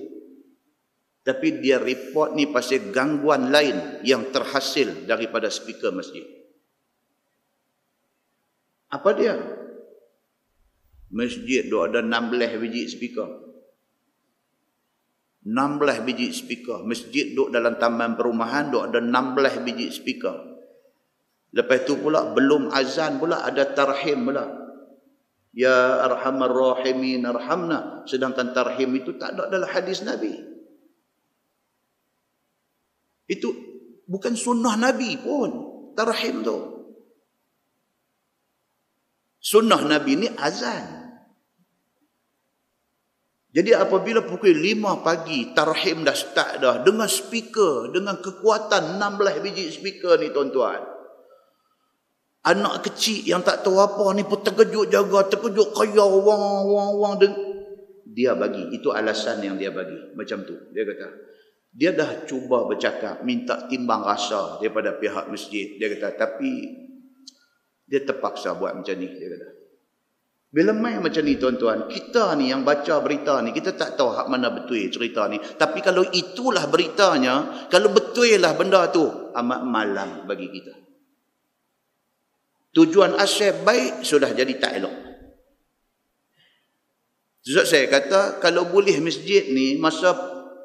tapi dia report ni pasal gangguan lain yang terhasil daripada speaker masjid. Apa dia? Masjid tu ada 16 biji speaker. 16 biji speaker. Masjid duduk dalam taman perumahan, duk ada 16 biji speaker. Lepas tu pula belum azan pula ada tarhim pula. Ya arhamar rahimin arhamna. Sedangkan tarhim itu tak ada dalam hadis Nabi. Itu bukan sunnah Nabi pun, tarhim tu. Sunnah Nabi ni azan. Jadi apabila pukul 5 pagi tarhim dah start dah dengan speaker, dengan kekuatan 16 biji speaker ni tuan-tuan. Anak kecil yang tak tahu apa ni pun terkejut jaga, terkejut kayau wang. Dia bagi, itu alasan yang dia bagi. Macam tu, dia kata. Dia dah cuba bercakap, minta timbang rasa daripada pihak masjid. Dia kata, tapi dia terpaksa buat macam ni, dia kata. Bila main macam ni tuan-tuan, kita ni yang baca berita ni, kita tak tahu hak mana betul cerita ni. Tapi kalau itulah beritanya, kalau betul lah benda tu, amat malang bagi kita. Tujuan asal baik sudah jadi tak elok. Sebab saya kata, kalau boleh masjid ni, masa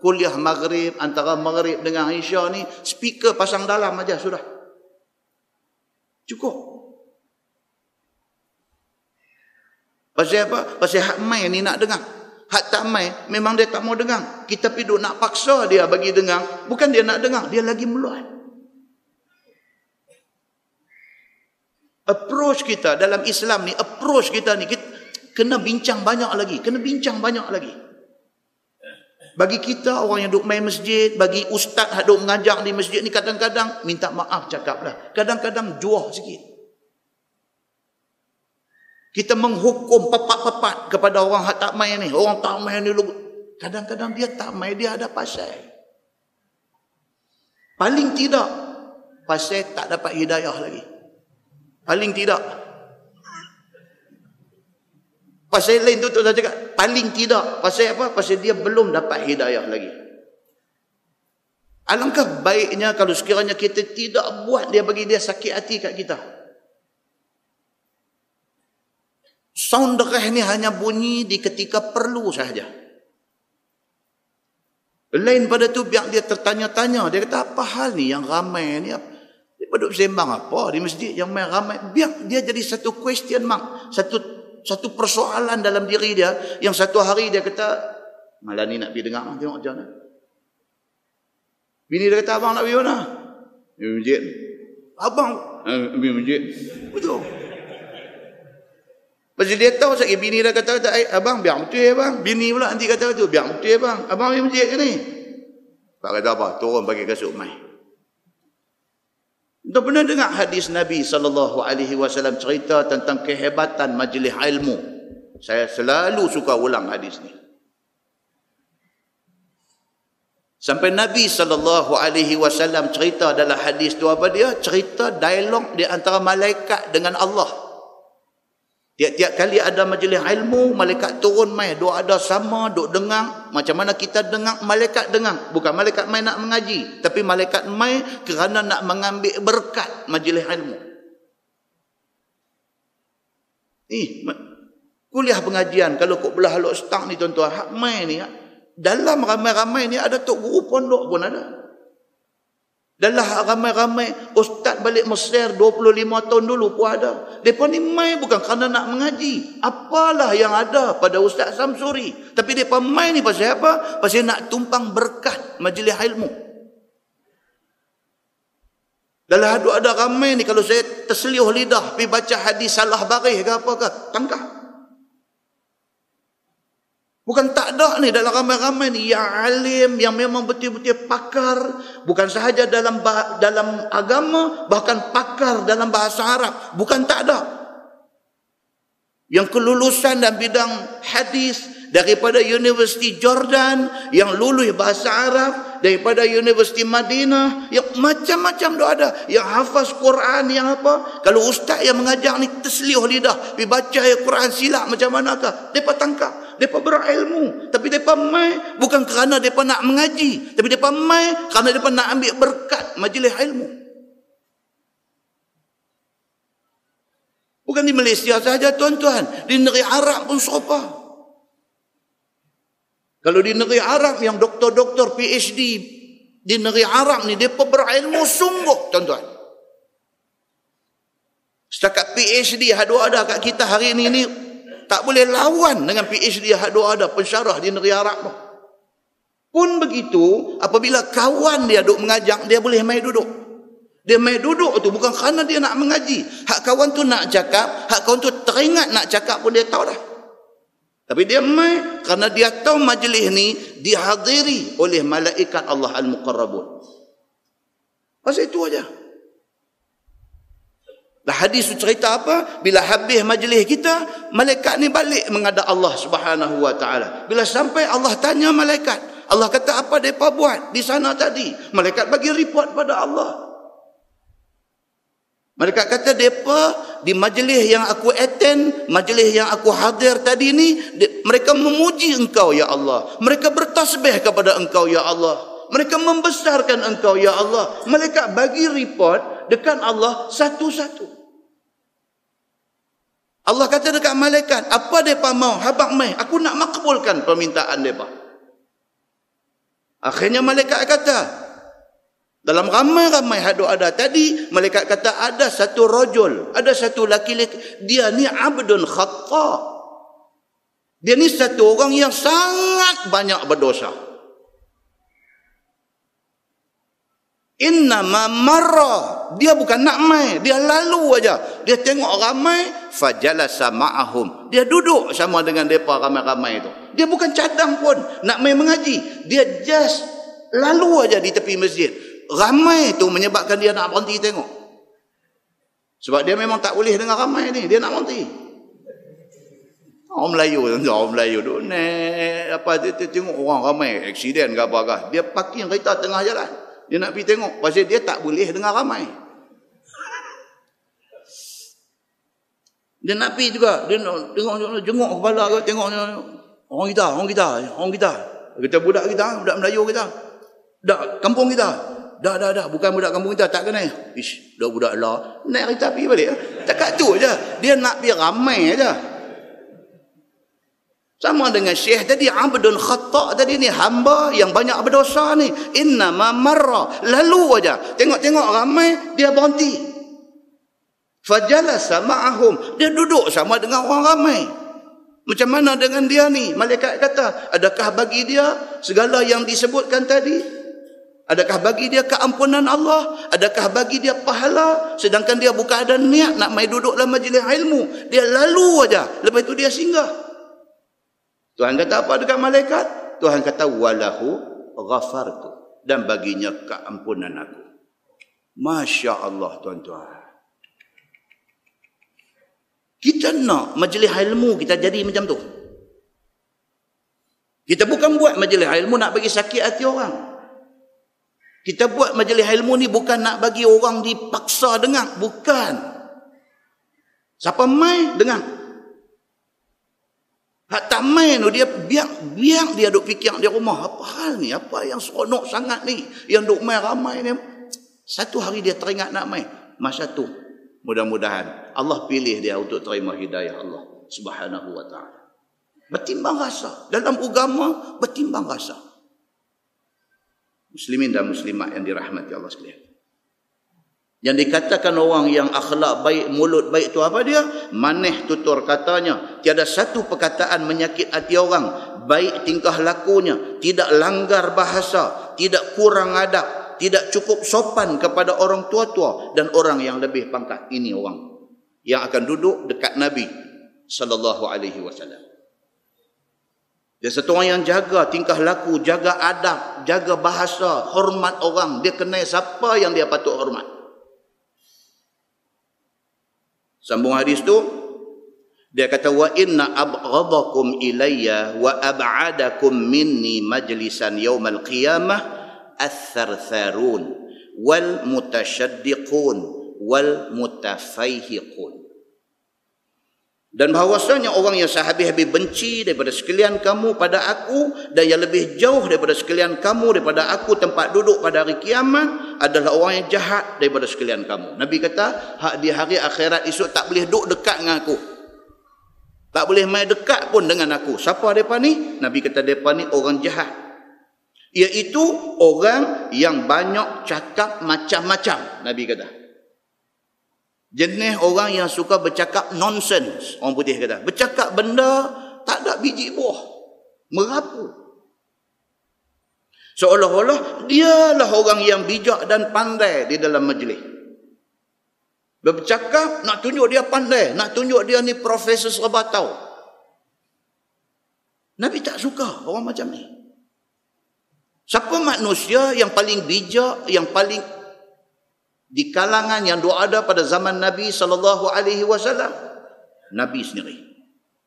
kuliah maghrib, antara maghrib dengan Isya ni, speaker pasang dalam aja sudah. Cukup. Pasal apa? Pasal hak mai ni nak dengar. Hak tak mai, memang dia tak mau dengar. Kita pergi nak paksa dia bagi dengar. Bukan dia nak dengar, dia lagi meluat. Approach kita dalam Islam ni, approach kita ni, kita kena bincang banyak lagi. Bagi kita, orang yang duk main masjid, bagi ustaz yang duk mengajar di masjid ni, kadang-kadang minta maaf cakaplah. Kadang-kadang juah sikit. Kita menghukum papat-papat kepada orang yang tak main ni. Orang tak main ni, kadang-kadang dia tak main, dia ada pasal. Paling tidak, pasal tak dapat hidayah lagi. Paling tidak. Pasal lain tu saya cakap, paling tidak. Pasal apa? Pasal dia belum dapat hidayah lagi. Alangkah baiknya kalau sekiranya kita tidak buat dia bagi dia sakit hati kat kita. Sound derah ni hanya bunyi di ketika perlu sahaja. Lain pada tu biar dia tertanya-tanya. Dia kata, apa hal ni yang ramai ni? Dia duduk sembang apa di masjid yang main ramai? Biar dia jadi satu question mark. Satu persoalan dalam diri dia. Yang satu hari dia kata, malam ni nak pergi dengar, tengok macam mana. Bini dia kata, abang nak pergi mana? Pergi masjid. Abang? Pergi masjid. Betul. Pasal dia tahu sekali bini dia kata, abang biar betul ya bang. Bini pula nanti kata tu, biar betul ya bang. Abang pergi masjid ke ni? Pak kata apa? Turun pakai kasut mai. Anda pernah dengar hadis Nabi SAW cerita tentang kehebatan majlis ilmu. Saya selalu suka ulang hadis ni. Sampai Nabi SAW cerita dalam hadis tu apa dia? Cerita dialog di antara malaikat dengan Allah. Tiap-tiap kali ada majlis ilmu, malaikat turun mai, duk ada sama, duk dengar. Macam mana kita dengar, malaikat dengar. Bukan malaikat mai nak mengaji, tapi malaikat mai kerana nak mengambil berkat majlis ilmu. Kuliah pengajian, kalau kok belah haluk stang ni tuan-tuan, hak mai ni, dalam ramai-ramai ni ada tok guru pondok pun ada. Dah lah ramai-ramai ustaz balik Mesir 25 tahun dulu pun ada. Mereka ni mai bukan kerana nak mengaji. Apalah yang ada pada Ustaz Samsuri. Tapi mereka mai ni pasal apa? Pasal nak tumpang berkat majlis ilmu. Dalam ada ramai ni kalau saya terseliuh lidah pergi baca hadis salah barih ke apa ke, tangkap. Bukan tak ada ni dalam ramai-ramai ni yang alim, yang memang betul-betul pakar, bukan sahaja dalam agama, bahkan pakar dalam bahasa Arab. Bukan tak ada. Yang kelulusan dalam bidang hadis daripada Universiti Jordan, yang lulus bahasa Arab daripada Universiti Madinah, yang macam-macam dah ada, yang hafaz Quran, yang apa. Kalau ustaz yang mengajar ni terseliuh lidah pergi baca Quran silap macam manakah, depa tangkap. Mereka berilmu. Tapi mereka mai bukan kerana mereka nak mengaji. Tapi mereka mai kerana mereka nak ambil berkat majlis ilmu. Bukan di Malaysia sahaja tuan-tuan. Di negeri Arab pun serupa. Kalau di negeri Arab yang doktor-doktor PhD di negeri Arab ni, mereka berilmu sungguh tuan-tuan. Setakat PhD ada kat kita hari ini tak boleh lawan dengan PhD yang ada pensyarah di negeri Arab. Pun begitu, apabila kawan dia duk mengajak, dia boleh mai duduk. Dia mai duduk tu bukan kerana dia nak mengaji. Hak kawan tu nak cakap, hak kawan tu teringat nak cakap pun dia tahu dah. Tapi dia mai kerana dia tahu majlis ni dihadiri oleh malaikat Allah Al-Muqarrabun. Pasal itu aja. Hadis cerita apa? Bila habis majlis kita, malaikat ni balik menghadap Allah Subhanahu wa taala. Bila sampai Allah tanya malaikat, Allah kata apa depa buat di sana tadi? Malaikat bagi report pada Allah. Malaikat kata depa di majlis yang aku attend, majlis yang aku hadir tadi ni, mereka memuji engkau ya Allah. Mereka bertasbih kepada engkau ya Allah. Mereka membesarkan engkau ya Allah. Malaikat bagi report dekat Allah satu-satu. Allah kata dekat malaikat, apa mereka mau? Habang mai, aku nak makbulkan permintaan mereka. Akhirnya malaikat kata, dalam ramai-ramai hadu ada tadi, malaikat kata ada satu rajul, ada satu laki-laki, dia ni abdun khata'. Dia ni satu orang yang sangat banyak berdosa. Innama marra, dia bukan nak mai, dia lalu aja. Dia tengok ramai, fajalasa ma'ahum, dia duduk sama dengan depa ramai-ramai itu. Dia bukan cadang pun nak mai mengaji, dia just lalu aja di tepi masjid. Ramai tu menyebabkan dia nak berhenti tengok. Sebab dia memang tak boleh dengar ramai ni, dia nak berhenti. Orang Melayu duk tengok orang ramai aksiden ke apa. Dia parking kereta tengah jalan. Dia nak pergi tengok. Pasal dia tak boleh dengar ramai. Dia nak pergi juga. Dia nak jenguk kepala ke. Tengok orang kita. Kita budak kita. Budak Melayu kita. Budak kampung kita. Dah. Bukan budak kampung kita. Tak kena. Ish, budak lah. Naik kereta pergi balik. Takat tu je. Dia nak pergi ramai aja. Sama dengan Syekh tadi, abdun khata' tadi ni, hamba yang banyak berdosa ni. Innama marra, lalu aja. Tengok-tengok ramai, dia berhenti. Fajalasa ma'ahum, dia duduk sama dengan orang ramai. Macam mana dengan dia ni? Malaikat kata, adakah bagi dia segala yang disebutkan tadi? Adakah bagi dia keampunan Allah? Adakah bagi dia pahala? Sedangkan dia bukan ada niat nak mai duduk dalam majlis ilmu. Dia lalu aja. Lepas itu dia singgah. Tuhan kata apa dekat malaikat? Tuhan kata walahu ghafartu, dan baginya keampunan aku. Masya Allah tuan-tuan. Kita nak majlis ilmu kita jadi macam tu. Kita bukan buat majlis ilmu nak bagi sakit hati orang. Kita buat majlis ilmu ni bukan nak bagi orang dipaksa dengar. Bukan. Siapa mai dengar. Hak tak main tu dia biar dia duk fikir di rumah, apa hal ni, apa yang seronok sangat ni, yang duk main ramai ni. Satu hari dia teringat nak main. Masa tu mudah-mudahan Allah pilih dia untuk terima hidayah Allah Subhanahu wa taala. Bertimbang rasa dalam agama, bertimbang rasa. Muslimin dan muslimat yang dirahmati Allah sekalian. Yang dikatakan orang yang akhlak baik, mulut baik tu apa dia? Manih tutur katanya. Tiada satu perkataan menyakit hati orang. Baik tingkah lakunya. Tidak langgar bahasa. Tidak kurang adab. Tidak cukup sopan kepada orang tua-tua dan orang yang lebih pangkat. Ini orang yang akan duduk dekat Nabi sallallahu alaihi wasallam. Dia satu orang yang jaga tingkah laku, jaga adab, jaga bahasa, hormat orang. Dia kenal siapa yang dia patut hormat. Sambung hadis tu, dia kata wa inna abghadakum ilayya wa ab'adakum minni majlisan yaumal qiyamah ath-thartharun wal mutasyaddiqun wal mutafaihiqun. Dan bahawasanya orang yang sehabis-habis benci daripada sekalian kamu pada aku, dan yang lebih jauh daripada sekalian kamu daripada aku tempat duduk pada hari kiamat adalah orang yang jahat daripada sekalian kamu. Nabi kata, hak di hari akhirat esok tak boleh duduk dekat dengan aku. Tak boleh main dekat pun dengan aku. Siapa mereka ni? Nabi kata mereka ni orang jahat. Iaitu orang yang banyak cakap macam-macam. Nabi kata. Jenis orang yang suka bercakap nonsense. Orang putih kata. Bercakap benda tak ada biji buah. Merapu. Seolah-olah dialah orang yang bijak dan pandai di dalam majlis. Bercakap nak tunjuk dia pandai. Nak tunjuk dia ni profesor serba tahu. Nabi tak suka orang macam ni. Siapa manusia yang paling bijak, yang paling di kalangan yang ada pada zaman Nabi sallallahu alaihi wasallam? Nabi sendiri.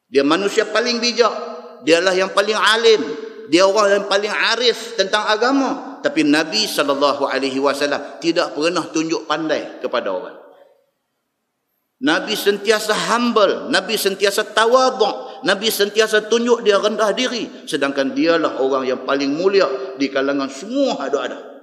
Dia manusia paling bijak, dialah yang paling alim, dia orang yang paling arif tentang agama. Tapi Nabi sallallahu alaihi wasallam tidak pernah tunjuk pandai kepada orang. Nabi sentiasa humble, Nabi sentiasa tawaduk, Nabi sentiasa tunjuk dia rendah diri, sedangkan dialah orang yang paling mulia di kalangan semua ada-ada.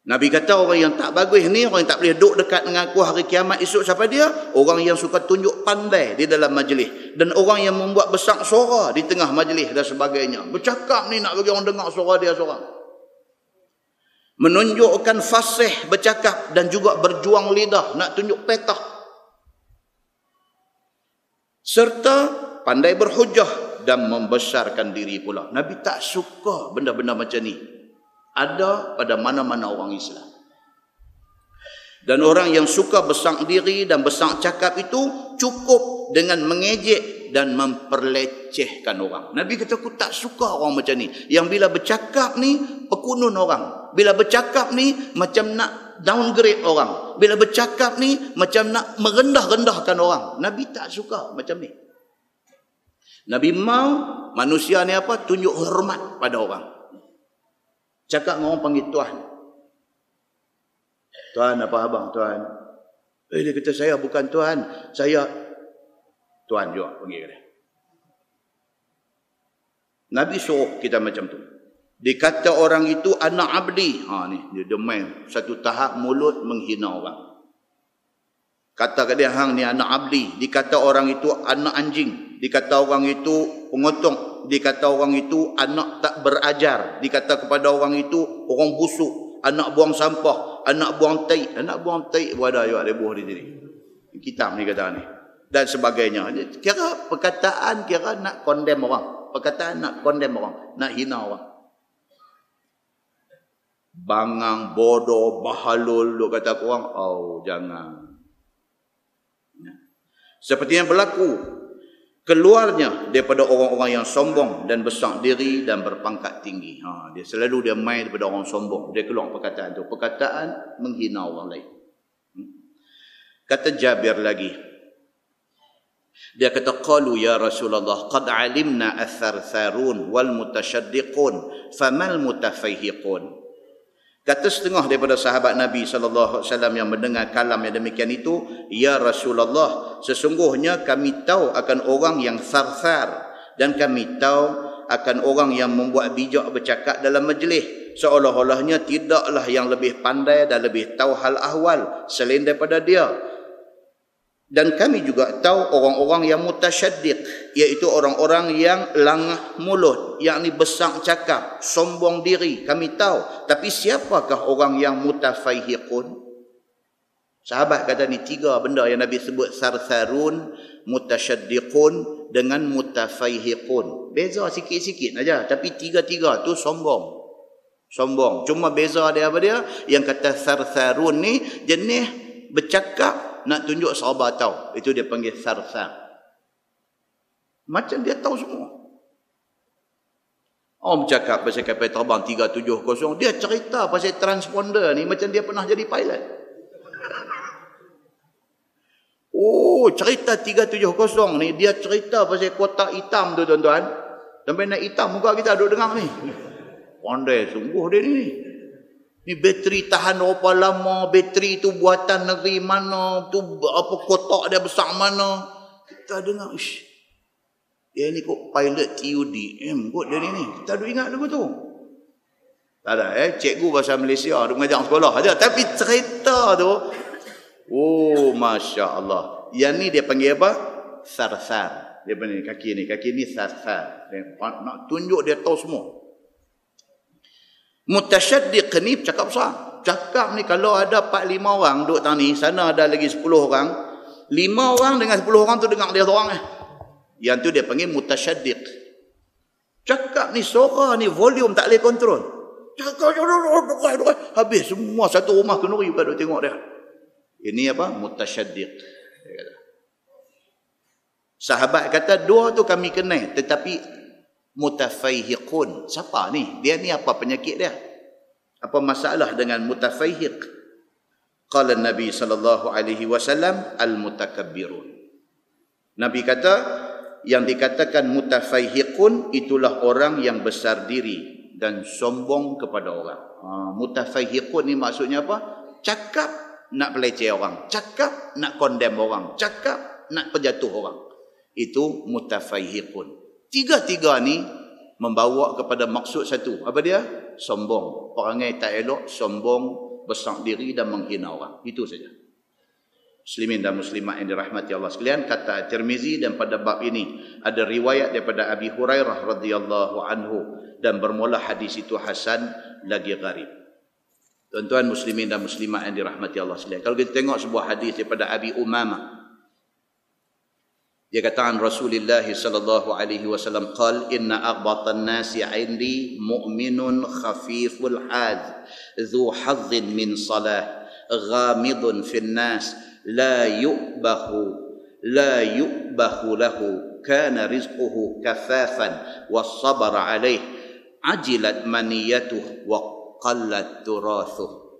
Nabi kata orang yang tak bagus ni, orang yang tak boleh duduk dekat dengan aku hari kiamat esok, siapa dia? Orang yang suka tunjuk pandai di dalam majlis, dan orang yang membuat besar suara di tengah majlis dan sebagainya. Bercakap ni nak bagi orang dengar suara dia seorang. Menunjukkan fasih bercakap dan juga berjuang lidah, nak tunjuk petah. Serta pandai berhujah dan membesarkan diri pula. Nabi tak suka benda-benda macam ni. Ada pada mana-mana orang Islam. Dan orang yang suka besar diri dan besar cakap itu cukup dengan mengejek dan memperlecehkan orang. Nabi kata, aku tak suka orang macam ni. Yang bila bercakap ni pekunun orang. Bila bercakap ni macam nak downgrade orang. Bila bercakap ni macam nak merendah-rendahkan orang. Nabi tak suka macam ni. Nabi mau manusia ni apa? Tunjuk hormat pada orang. Cakap dengan orang panggil Tuan. Tuan apa abang Tuan? Dia kata saya bukan Tuan. Saya Tuan juga panggil dia. Nabi suruh kita macam tu. Dikata orang itu anak abdi. Ni dia main satu tahap mulut menghina orang. Kata ke dia hang ni anak abdi. Dikata orang itu anak anjing. Dikata orang itu pengotok. Dikata orang itu anak tak berajar. Dikata kepada orang itu orang busuk, anak buang sampah, anak buang tai. Anak buang tai ada juga dia buah di sini. Kitab ni kata ni. Dan sebagainya. Kira perkataan kira nak condemn orang. Perkataan nak condemn orang, nak hina orang. Bangang, bodoh, bahalul, duk kata orang, oh jangan. Seperti yang berlaku keluarnya daripada orang-orang yang sombong dan besar diri dan berpangkat tinggi. Dia selalu dia main daripada orang sombong. Dia keluar perkataan tu. Perkataan menghina orang lain. Kata Jabir lagi. Dia kata, qalu ya Rasulullah, qad alimna ath-thartharun wal mutasyaddiqun, famal mutafaihiqun. Kata setengah daripada sahabat Nabi SAW yang mendengar kalam yang demikian itu, ya Rasulullah, sesungguhnya kami tahu akan orang yang tharthar, dan kami tahu akan orang yang membuat bijak bercakap dalam majlis, seolah-olahnya tidaklah yang lebih pandai dan lebih tahu hal ahwal selain daripada dia. Dan kami juga tahu orang-orang yang mutasyaddiq, iaitu orang-orang yang langah mulut, yakni besar cakap, sombong diri. Kami tahu. Tapi siapakah orang yang mutafaihiqun? Sahabat kata ni 3 benda yang Nabi sebut: sarsarun, mutasyaddiqun dengan mutafaihiqun. Beza sikit-sikit aja, tapi 3-3 tu sombong. Sombong. Cuma beza dia apa dia? Yang kata sarsarun ni jenis bercakap nak tunjuk sahabat tahu. Itu dia panggil sarsar. Macam dia tahu semua. Orang bercakap pasal kapal terbang 370, dia cerita pasal transponder ni macam dia pernah jadi pilot. Oh, cerita 370 ni dia cerita pasal kotak hitam tu tuan-tuan. Sampai nak hitam muka kita duduk dengar ni. Pandai sungguh dia ni. Ni bateri tahan berapa lama, bateri tu buatan negeri mana, tu apa kotak dia besar mana. Kita dengar, ish, dia ni kok pilot TUDM kot dia ni. Kita ada ingat lagu tu. Tak ada cikgu bahasa Malaysia, dia mengajar sekolah aja. Tapi cerita tu, oh Masya Allah. Yang ni dia panggil apa? Sarsar. Dia panggil kaki ni sarsar. Dia nak tunjuk dia tahu semua. Mutasyaddiq ni cakap besar. Cakap ni kalau ada 4-5 orang duduk tani, sana ada lagi 10 orang. 5 orang dengan 10 orang tu dengar dia seorang . Yang tu dia panggil mutasyaddiq. Cakap ni suara ni volume tak boleh kontrol. Cakap habis semua satu rumah kenuri pada tengok dia. Ini apa? Mutasyaddiq. Sahabat kata 2 tu kami kenal, tetapi mutafaihiqun. Siapa ni? Dia ni apa penyakit dia? Apa masalah dengan mutafaihiq? Qala Nabi sallallahu alaihi wasallam al-mutakabbirun. Nabi kata yang dikatakan mutafaihiqun itulah orang yang besar diri dan sombong kepada orang. Mutafaihiqun ni maksudnya apa? Cakap nak peleceh orang, cakap nak condemn orang, cakap nak penjatuh orang. Itu mutafaihiqun. 3 ni membawa kepada maksud satu. Apa dia? Sombong. Perangai tak elok, sombong, besar diri dan menghina orang. Itu saja. Muslimin dan muslimat yang dirahmati Allah sekalian, kata Tirmizi, dan pada bab ini ada riwayat daripada Abi Hurairah radhiyallahu anhu, dan bermula hadis itu hasan lagi gharib. Tuan-tuan muslimin dan muslimat yang dirahmati Allah sekalian, kalau kita tengok sebuah hadis daripada Abi Umamah, dia kata Rasulullah sallallahu alaihi wasallam qal inna aghbatan nasi 'indi mu'minun khafiful haz dzu hazzin min salah ghamidun fin nas la yu'bahu lahu kana rizquhu kafafan was sabara alayh ajilat maniyatuhu wa qallat turathuhu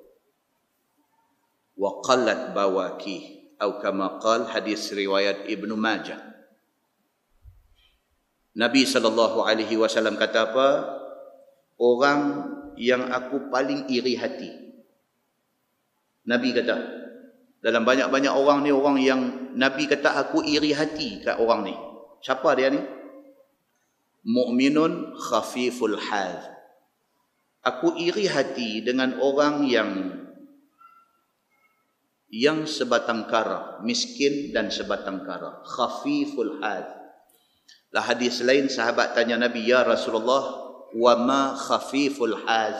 wa qallat bawakih, atau kama qal, hadis riwayat Ibnu Majah. Nabi sallallahu alaihi wasallam kata apa? Orang yang aku paling iri hati. Nabi kata, dalam banyak-banyak orang ni, orang yang Nabi kata aku iri hati kat orang ni. Siapa dia ni? Mu'minun khafiful haz. Aku iri hati dengan orang yang sebatang kara, miskin dan sebatang kara, khafiful haz. Lah hadis lain sahabat tanya Nabi, ya Rasulullah, wa ma khafiful haz?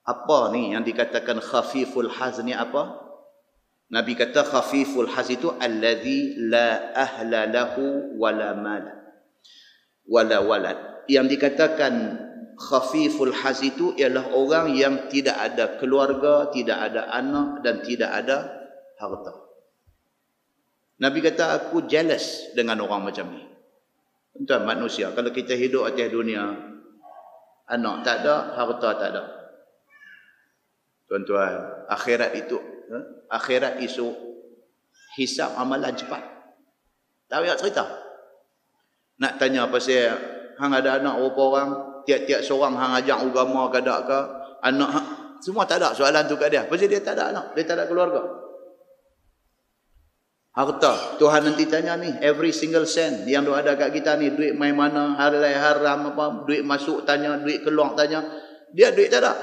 Apa ni yang dikatakan khafiful haz ni apa? Nabi kata khafiful haz itu allazi la ahla lahu wala mal wala walad. Yang dikatakan khafiful haz itu ialah orang yang tidak ada keluarga, tidak ada anak dan tidak ada harta. Nabi kata aku jealous dengan orang macam ni. Tuan manusia, kalau kita hidup atas dunia, anak tak ada, harta tak ada. Tuan-tuan, akhirat isu hisab amalan cepat. Tahu tak cerita? Nak tanya pasal hang ada anak berapa orang? Tiap-tiap seorang hang ajak agama ke tak ke, anak semua tak ada soalan tu kat dia. Pasal dia tak ada anak, dia tak ada keluarga. Harta, Tuhan nanti tanya ni, every single cent yang ada kat kita ni, duit main mana, halal haram apa, duit masuk tanya, duit keluar tanya. Dia duit tak ada.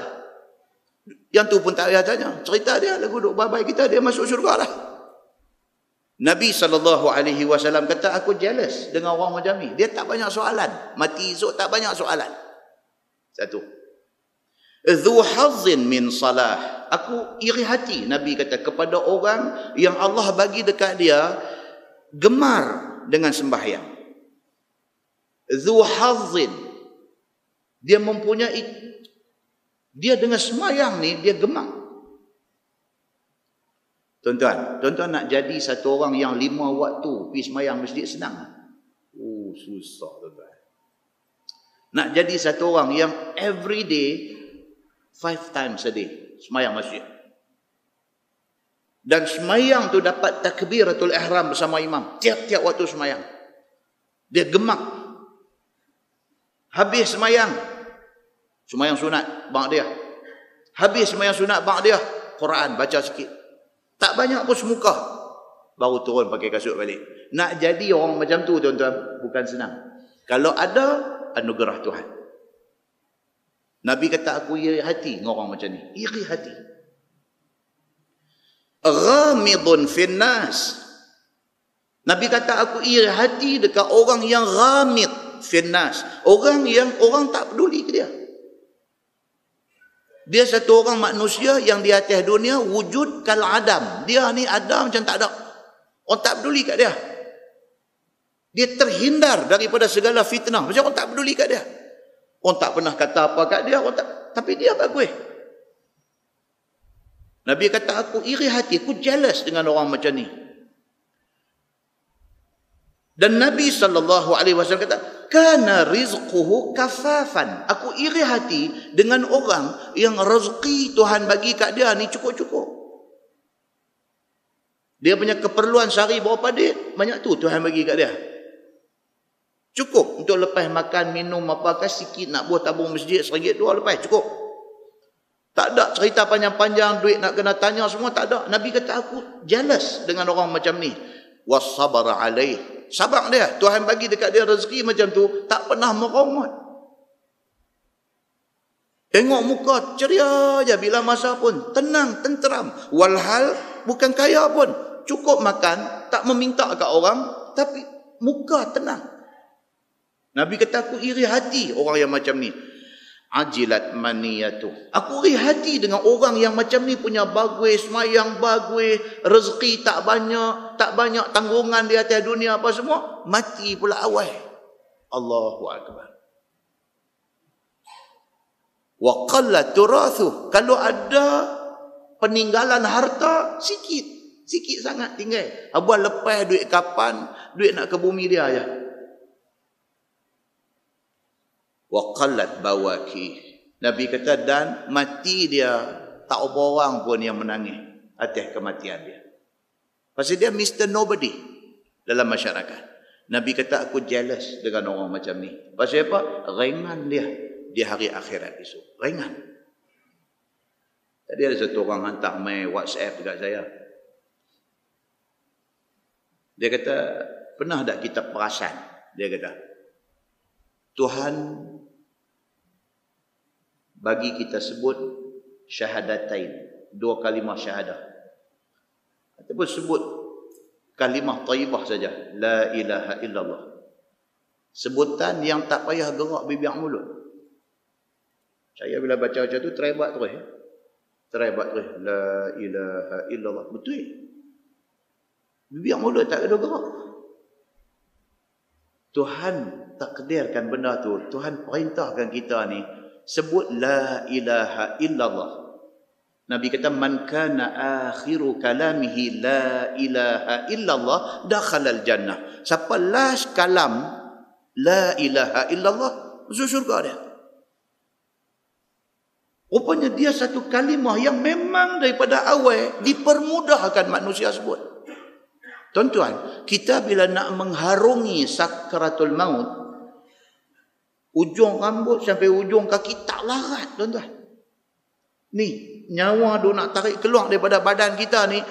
Yang tu pun tak payah tanya. Cerita dia lagu duk bye-bye kita, dia masuk syurga lah. Nabi SAW kata, aku jealous dengan orang macam ni. Dia tak banyak soalan. Mati esok tak banyak soalan. Satu. Dhu hazzin min salah. Aku iri hati, Nabi kata, kepada orang yang Allah bagi dekat dia gemar dengan sembahyang. Dhu hazzin. Dia mempunyai, dia dengan sembahyang ni, dia gemar. Tuan-tuan nak jadi satu orang yang 5 waktu pergi sembahyang masjid senang? Susah tuan-tuan. Nak jadi satu orang yang every day 5 times a day sembahyang masjid. Dan sembahyang tu dapat takbiratul ihram bersama imam tiap-tiap waktu sembahyang. Dia gemak. Habis sembahyang sunat ba'diyah. Habis sembahyang sunat ba'diyah, Quran baca sikit. Tak banyak pun semuka. Baru turun pakai kasut balik. Nak jadi orang macam tu tuan-tuan, bukan senang. Kalau ada, anugerah Tuhan. Nabi kata, aku iri hati dengan orang macam ni. Iri hati. Ghamidun finnas. Nabi kata, aku iri hati dekat orang yang ghamid finnas. Orang yang orang tak peduli ke dia. Dia satu orang manusia yang di atas dunia wujud kal adam. Dia ni ada macam tak ada. Orang tak peduli kat dia. Dia terhindar daripada segala fitnah. Macam orang tak peduli kat dia. Orang tak pernah kata apa kat dia. Tapi dia bagus. Nabi kata, aku iri hati. Aku jealous dengan orang macam ni. Dan Nabi SAW kata, kana rizquhu kafafan. Aku iri hati dengan orang yang rezeki Tuhan bagi kat dia ni cukup-cukup. Dia punya keperluan sehari berapa duit, banyak tu Tuhan bagi kat dia. Cukup untuk lepas makan, minum, apa-apa sikit, nak buat tabung masjid RM1, RM2 lepas, cukup. Tak ada cerita panjang-panjang, duit nak kena tanya semua, tak ada. Nabi kata, aku jealous dengan orang macam ni. Wassabar alaih. Sabar dia. Tuhan bagi dekat dia rezeki macam tu, tak pernah meromot. Tengok muka ceria je bila masa pun. Tenang, tenteram. Walhal bukan kaya pun. Cukup makan, tak meminta kat orang, tapi muka tenang. Nabi kata, aku iri hati orang yang macam ni. Ajilat maniyatu. Aku iri hati dengan orang yang macam ni punya bagus, semayang bagus, rezeki tak banyak tanggungan di atas dunia apa semua, mati pula awal. Allahu akbar. Wa qalla turathu. Kalau ada peninggalan harta sikit sangat tinggal. Abang lepas duit kapan, duit nak ke bumi dia aja. Wa qallat bawaki. Nabi kata, dan mati dia tak ada orang pun yang menangis atas kematian dia. Pasal dia Mr. Nobody dalam masyarakat. Nabi kata, aku jealous dengan orang macam ni. Pasal apa? Ringan dia di hari akhirat esok. Ringan. Tadi ada satu orang hantar mail WhatsApp dekat saya. Dia kata, pernah tak kita perasan? Dia kata, Tuhan bagi kita sebut syahadatain, 2 kalimah syahadah. Ataupun sebut kalimah taibah saja, la ilaha illallah. Sebutan yang tak payah gerak bibir mulut. Saya bila baca macam tu, try buat terus. Try buat terus, la ilaha illallah. Betul. Bibir mulut tak ada gerak. Tuhan takdirkan benda tu. Tuhan perintahkan kita ni sebut la ilaha illallah. Nabi kata, man kana akhiru kalamihi la ilaha illallah dakhala al-jannah. Siapa last kalam la ilaha illallah, masuk syurga dia. Rupanya dia satu kalimah yang memang daripada awal dipermudahkan manusia sebut. Tuan-tuan, kita bila nak mengharungi sakratul maut, ujung rambut sampai ujung kaki tak larat, tuan-tuan. Ni, nyawa tu nak tarik keluar daripada badan kita ni,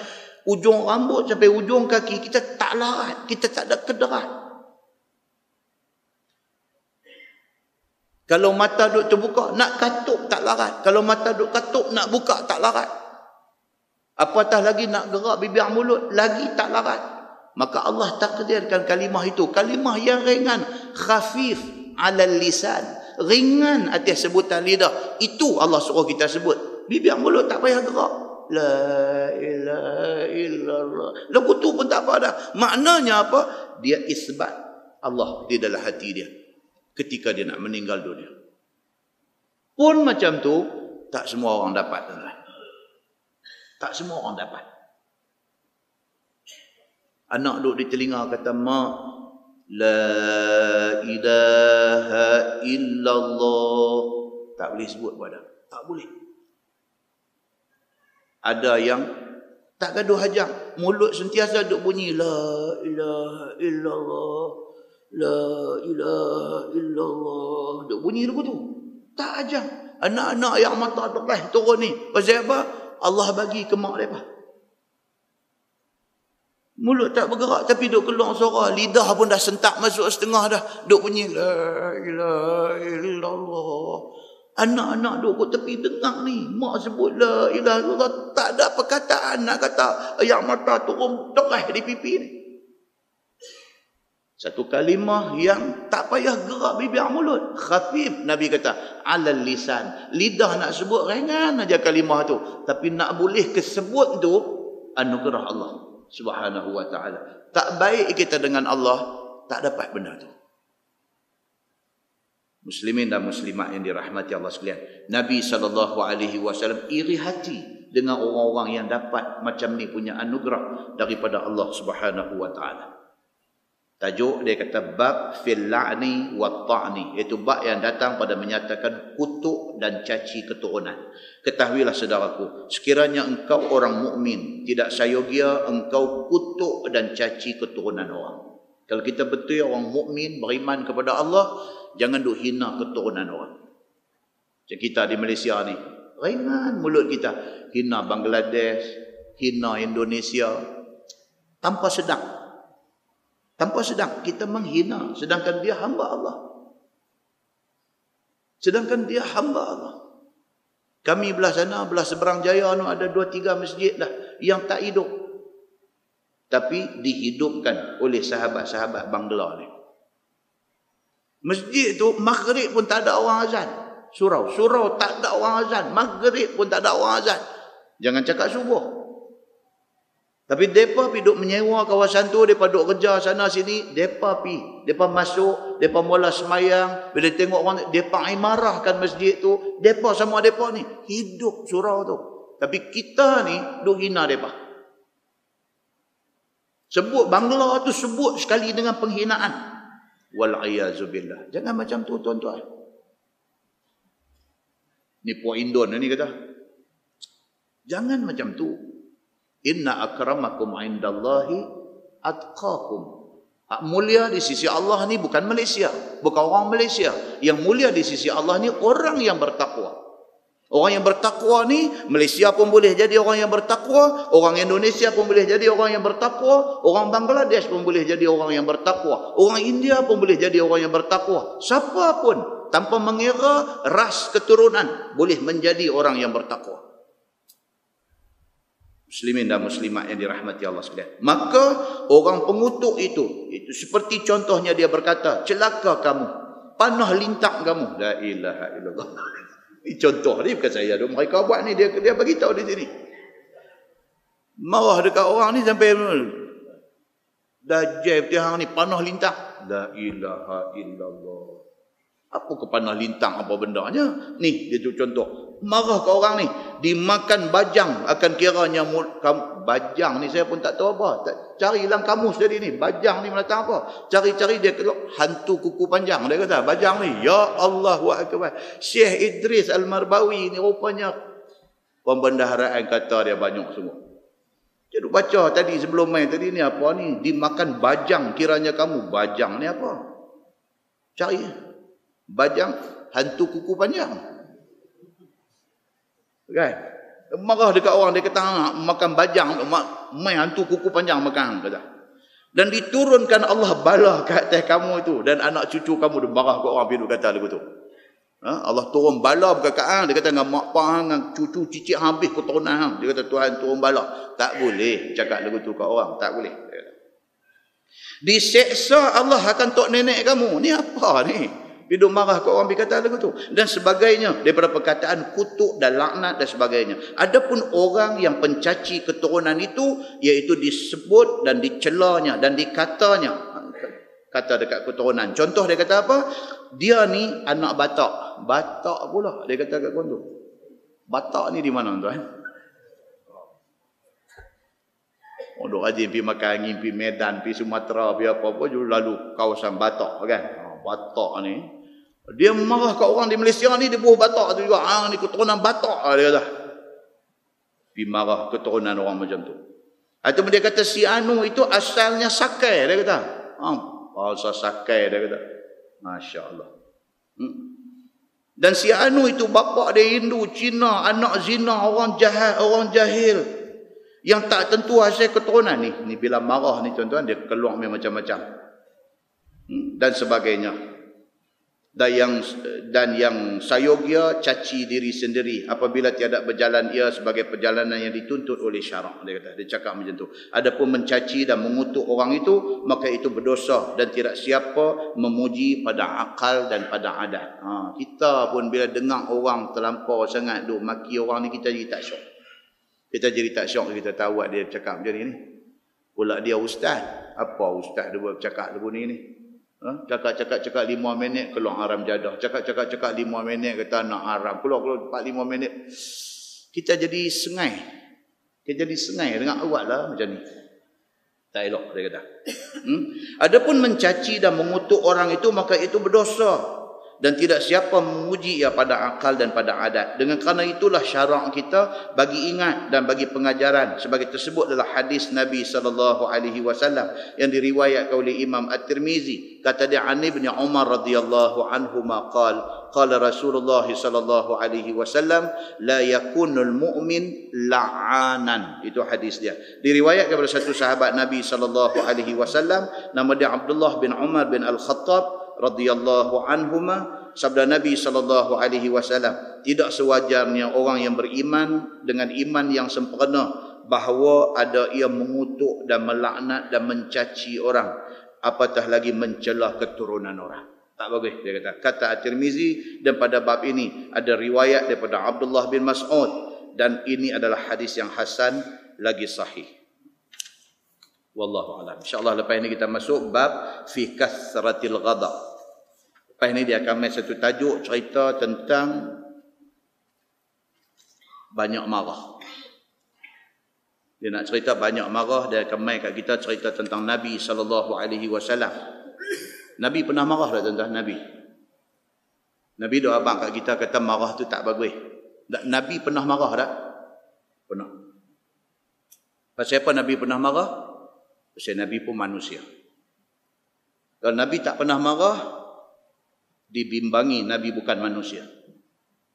ujung rambut sampai ujung kaki kita tak larat, kita tak ada kederat. Kalau mata duk terbuka, nak katup tak larat. Kalau mata duk katup, nak buka tak larat. Apatah lagi nak gerak bibir mulut, lagi tak larat. Maka Allah takdirkan kalimah itu, kalimah yang ringan, khafif alal lisan, ringan atas sebutan lidah. Itu Allah suruh kita sebut. Bibir mulut tak payah gerak. La ilaha illallah. Lagu tu pun tak apa dah. Maknanya apa? Dia isbat Allah di dalam hati dia ketika dia nak meninggal dunia. Pun macam tu, tak semua orang dapat. Tak semua orang dapat. Anak duduk di telinga kata, mak, la ilaha illallah. Tak boleh sebut pada. Tak boleh. Ada yang tak gaduh hajat, mulut sentiasa duk bunyi la ilaha illallah, la ilaha illallah, duk bunyi lagu tu. Tak ajak. Anak-anak yang mata terah turun ni, pasal apa? Allah bagi ke mak mereka. Mulut tak bergerak tapi duk keluar suara, lidah pun dah sentak masuk setengah dah, duk bunyi la ilaha illallah. Anak-anak duk kat tepi dengar ni, mak sebut la ilaha illallah, tak ada perkataan nak kata yang mata turun terah di pipi ni. Satu kalimah yang tak payah gerak bibir mulut, khafif. Nabi kata alal lisan, lidah nak sebut ringan aja kalimah tu, tapi nak boleh kesebut tu anugerah Allah Subhanahu wa ta'ala. Tak baik kita dengan Allah, tak dapat benda tu. Muslimin dan muslimat yang dirahmati Allah sekalian, Nabi SAW iri hati dengan orang-orang yang dapat macam ni punya anugerah daripada Allah Subhanahu wa ta'ala. Tajuk dia kata bab fil la'ni wa ta'ni, iaitu bab yang datang pada menyatakan kutuk dan caci keturunan. Ketahuilah saudaraku, sekiranya engkau orang mukmin, tidak sayogia engkau kutuk dan caci keturunan orang. Kalau kita betul orang mukmin beriman kepada Allah, jangan duk hina keturunan orang. Macam kita di Malaysia ni, ringan mulut kita, hina Bangladesh, hina Indonesia, tanpa sedang. Tanpa sedang kita menghina, sedangkan dia hamba Allah. Sedangkan dia hamba Allah. Kami belah sana, belah seberang jaya ni ada 2-3 masjid dah yang tak hidup, tapi dihidupkan oleh sahabat-sahabat Bangla ni. Masjid tu maghrib pun tak ada orang azan. Surau tak ada orang azan. Maghrib pun tak ada orang azan. Jangan cakap subuh. Tapi mereka pergi duk menyewa kawasan tu, mereka duk kerja sana sini, mereka pergi. Mereka masuk, mereka mula semayang, bila tengok orang, mereka imarahkan masjid tu, mereka sama mereka ni, hidup surau tu. Tapi kita ni, duk hina mereka. Sebut Bangla tu, sebut sekali dengan penghinaan. Wal'iyazubillah. Jangan macam tu tuan-tuan. Ni Puan Indon ni kata. Jangan macam tu. Inna akramakum indallahi atqakum. Hak mulia di sisi Allah ni bukan Malaysia, bukan orang Malaysia. Yang mulia di sisi Allah ni orang yang bertakwa. Orang yang bertakwa ni, Malaysia pun boleh jadi orang yang bertakwa, orang Indonesia pun boleh jadi orang yang bertakwa, orang Bangladesh pun boleh jadi orang yang bertakwa, orang India pun boleh jadi orang yang bertakwa. Siapa pun tanpa mengira ras keturunan boleh menjadi orang yang bertakwa. Muslimin dan muslimat yang dirahmati Allah sekalian. Maka orang pengutuk itu seperti contohnya dia berkata, celaka kamu, panah lintang kamu. La ilaha illallah. Ini contoh ni, bukan saya. Mereka buat ni, dia bagi tahu di sini. Marah dekat orang ni sampai Dajjal petihang ni panah lintang. La ilaha illallah. Apa ke panah lintang, apa bendanya? Ni, dia tu contoh. Marah ke orang ni, dimakan bajang akan kiranya bajang ni saya pun tak tahu apa. Cari dalam kamus tadi ni, bajang ni mendatang apa? Cari-cari dia keluar hantu kuku panjang. Dia kata bajang ni, ya Allahu akbar. Syekh Idris Al-Marbawi ni rupanya pembendaharaan kata dia banyak semua. Dia duk baca tadi sebelum main tadi ni apa ni? Dimakan bajang kiranya kamu. Bajang ni apa? Cari. Bajang hantu kuku panjang. Kan? Marah dekat orang, dia kata makan bajang, main hantu kuku panjang makan, kata. Dan diturunkan Allah bala ke atas kamu itu, dan anak cucu kamu dia marah ke orang pergi kata lagu tu. Allah turun bala berkakak, dia kata dengan mak pang dengan cucu cicit habis keturunan hang. Dia kata Tuhan turun bala. Tak boleh cakap lagu tu ke orang, tak boleh. Diseksa Allah akan tok nenek kamu. Ni apa ni? Hidup marah kau orang berkata lagu tu. Dan sebagainya. Daripada perkataan kutuk dan laknat dan sebagainya. Adapun orang yang pencaci keturunan itu, iaitu disebut dan dicelanya dan dikatanya. Kata dekat keturunan. Contoh dia kata apa? Dia ni anak Batak. Batak pula. Dia kata kat kawan tu. Batak ni di mana tuan? Oh, duk rajin pergi makan angin, pergi Medan, pergi Sumatera, pergi apa-apa, lalu kawasan Batak kan. Batak ni. Dia marah kat orang di Malaysia ni, dia buah Batak tu juga. Ni keturunan Batak, dia kata. Pergi marah keturunan orang macam tu. Ataupun dia kata si Anu itu asalnya Sakai, dia kata. Bahasa Sakai, dia kata. Masya Allah. Dan si Anu itu bapa dia Hindu, Cina, anak zina, orang jahat, orang jahil. Yang tak tentu hasil keturunan ni. Ni bila marah ni tuan-tuan, dia keluar macam-macam. Dan sebagainya. Dan yang sayogya caci diri sendiri apabila tiada berjalan ia sebagai perjalanan yang dituntut oleh syarak. Dia cakap macam tu. Adapun mencaci dan mengutuk orang itu, maka itu berdosa dan tidak siapa memuji pada akal dan pada adat. Kita pun bila dengar orang terlampau sangat duk maki orang ni, kita jadi tak syok. Kita jadi tak syok, kita tahu dia cakap macam ni. Pula dia ustaz. Apa ustaz dia buat cakap lagu ni? Cakap-cakap 5 minit keluar haram jadah. Cakap-cakap 5 minit kata nak haram. Keluar 4-5 minit. Kita jadi sengai. Kita jadi sengai dengan awak lah macam ni. Tak elok dia kata. Adapun mencaci dan mengutuk orang itu, maka itu berdosa. Dan tidak siapa memuji ia pada akal dan pada adat. Dengan kerana itulah syarak kita bagi ingat dan bagi pengajaran sebagai tersebut dalam hadis Nabi SAW yang diriwayatkan oleh Imam At-Tirmizi. Kata dia an Ibn Umar radhiyallahu anhuma qala Rasulullah sallallahu alaihi wasallam la yakunul mu'min la'anan. Itu hadis dia. Diriwayatkan kepada satu sahabat Nabi sallallahu alaihi wasallam, nama dia Abdullah bin Umar bin Al-Khattab radhiyallahu anhuma. Sabda Nabi sallallahu alaihi wasallam, tidak sewajarnya orang yang beriman dengan iman yang sempurna bahawa ada ia mengutuk dan melaknat dan mencaci orang, apatah lagi mencela keturunan orang. Tak bagus dia kata. Kata At-Tirmizi, dan pada bab ini ada riwayat daripada Abdullah bin Mas'ud dan ini adalah hadis yang hasan lagi sahih. Wallahu a'lam. Insya-Allah lepas ini kita masuk bab fi kasratil ghadab. Lepas ini dia akan main satu tajuk cerita tentang banyak marah. Dia nak cerita banyak marah, dia akan main kat kita cerita tentang Nabi SAW. Nabi pernah marah tak tuan-tuan? Nabi doa abang kat kita kata marah tu tak bagus. Nabi pernah marah tak? Pernah. Pasal apa Nabi pernah marah? Pasal Nabi pun manusia. Kalau Nabi tak pernah marah, dibimbangi Nabi bukan manusia.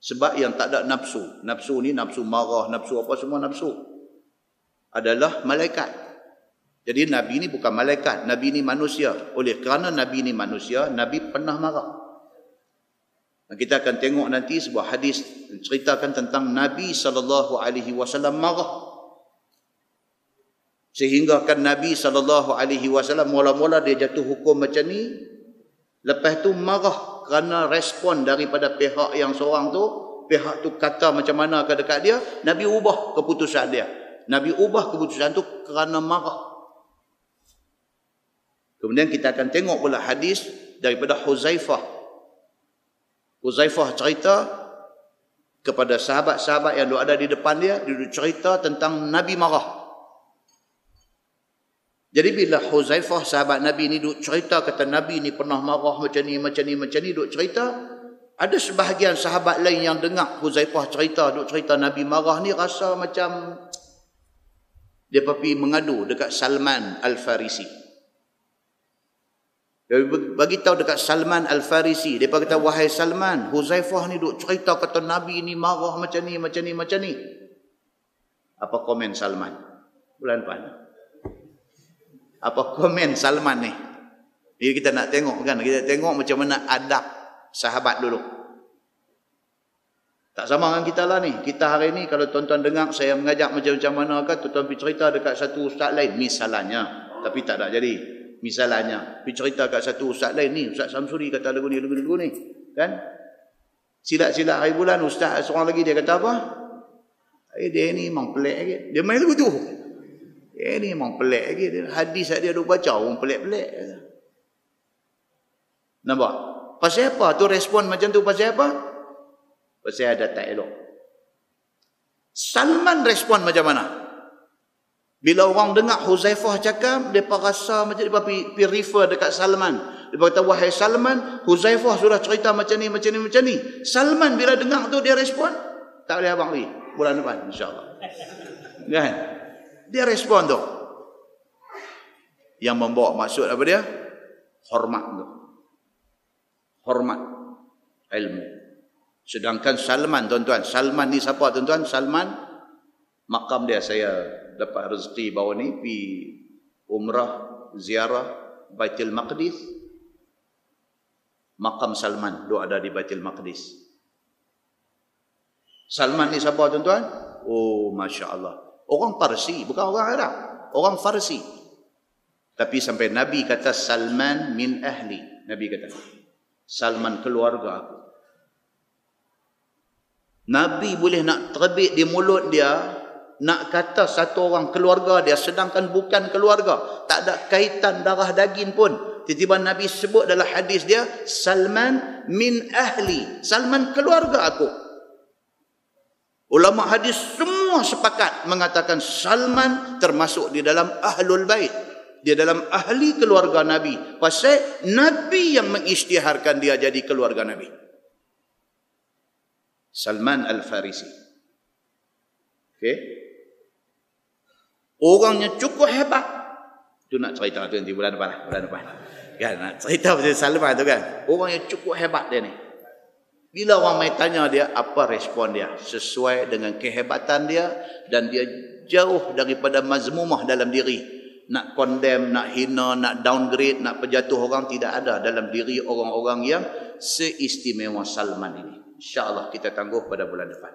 Sebab yang tak ada nafsu. Nafsu ni nafsu marah, nafsu apa semua nafsu. Adalah malaikat. Jadi Nabi ni bukan malaikat. Nabi ni manusia. Oleh kerana Nabi ni manusia, Nabi pernah marah. Dan kita akan tengok nanti sebuah hadis ceritakan tentang Nabi SAW marah. Sehingga kan Nabi SAW mula-mula dia jatuh hukum macam ni. Lepas tu marah kerana respon daripada pihak yang seorang tu. Pihak tu kata macam mana ke dekat dia. Nabi ubah keputusan dia. Nabi ubah keputusan tu kerana marah. Kemudian kita akan tengok pula hadis daripada Huzaifah. Huzaifah cerita kepada sahabat-sahabat yang ada di depan dia. Dia cerita tentang Nabi marah. Jadi bila Huzaifah sahabat Nabi ni duk cerita kata Nabi ni pernah marah macam ni duk cerita, ada sebahagian sahabat lain yang dengar Huzaifah duk cerita Nabi marah ni rasa macam dia pergi mengadu dekat Salman Al-Farisi. Dia bagi tahu dekat Salman Al-Farisi, dia kata wahai Salman, Huzaifah ni duk cerita kata Nabi ni marah macam ni. Apa komen Salman? Bulan depan. Apa komen Salman ni? Jadi kita nak tengok kan. Kita tengok macam mana adab sahabat dulu. Tak sama dengan kita lah ni. Kita hari ni kalau tuan-tuan dengar saya mengajak macam mana kan, tuan-tuan pergi cerita dekat satu ustaz lain. Misalnya. Tapi tak nak jadi. Misalnya, pergi cerita kat satu ustaz lain ni, Ustaz Samsuri kata lagu ni, kan? Silat-silat hari bulan, ustaz seorang lagi dia kata apa? Dia ni memang pelik lagi. Dia main lagu tu. Dia ni memang pelik lagi. Hadis dia duk baca, orang pelik-pelik. Nampak? Pasal apa? Tu respon macam tu pasal apa? Pasal ada tak elok. Salman respon macam mana? Bila orang dengar Huzaifah cakap, mereka rasa macam mereka pergi refer dekat Salman. Mereka kata, wahai Salman, Huzaifah sudah cerita macam ni. Salman bila dengar tu dia respon, tak boleh abang pergi. Bulan depan, insyaAllah. Kan? Dia respon tu. Yang membawa maksud apa dia? Hormat tu. Hormat. Ilmu. Sedangkan Salman, tuan-tuan. Salman ni siapa, tuan-tuan? Salman, makam dia saya dapat rezeki bawa ni pergi umrah ziarah Baitul Maqdis. Makam Salman duk ada di Baitul Maqdis. Salman ni siapa, tuan-tuan? Oh, masya-Allah. Orang Parsi, bukan orang Arab. Orang Farsi. Tapi sampai Nabi kata Salman min ahli. Nabi kata Salman keluarga aku. Nabi boleh nak terbit di mulut dia, nak kata satu orang keluarga dia, sedangkan bukan keluarga, tak ada kaitan darah daging pun. Tiba-tiba Nabi sebut dalam hadis dia, Salman min ahli. Salman keluarga aku. Ulama hadis semua sepakat mengatakan Salman termasuk di dalam ahlul bait. Dia dalam ahli keluarga Nabi. Pasal Nabi yang mengisytiharkan dia jadi keluarga Nabi. Salman Al-Farisi. Okey. Orangnya cukup hebat. Tu nak cerita tu nanti bulan depan. Kan nak cerita pasal Salman tu kan. Orangnya cukup hebat dia ni. Bila orang mai tanya dia, apa respon dia? Sesuai dengan kehebatan dia dan dia jauh daripada mazmumah dalam diri. Nak condemn, nak hina, nak downgrade, nak penjatuh orang tidak ada dalam diri orang-orang yang seistimewa Salman ini. InsyaAllah kita tangguh pada bulan depan.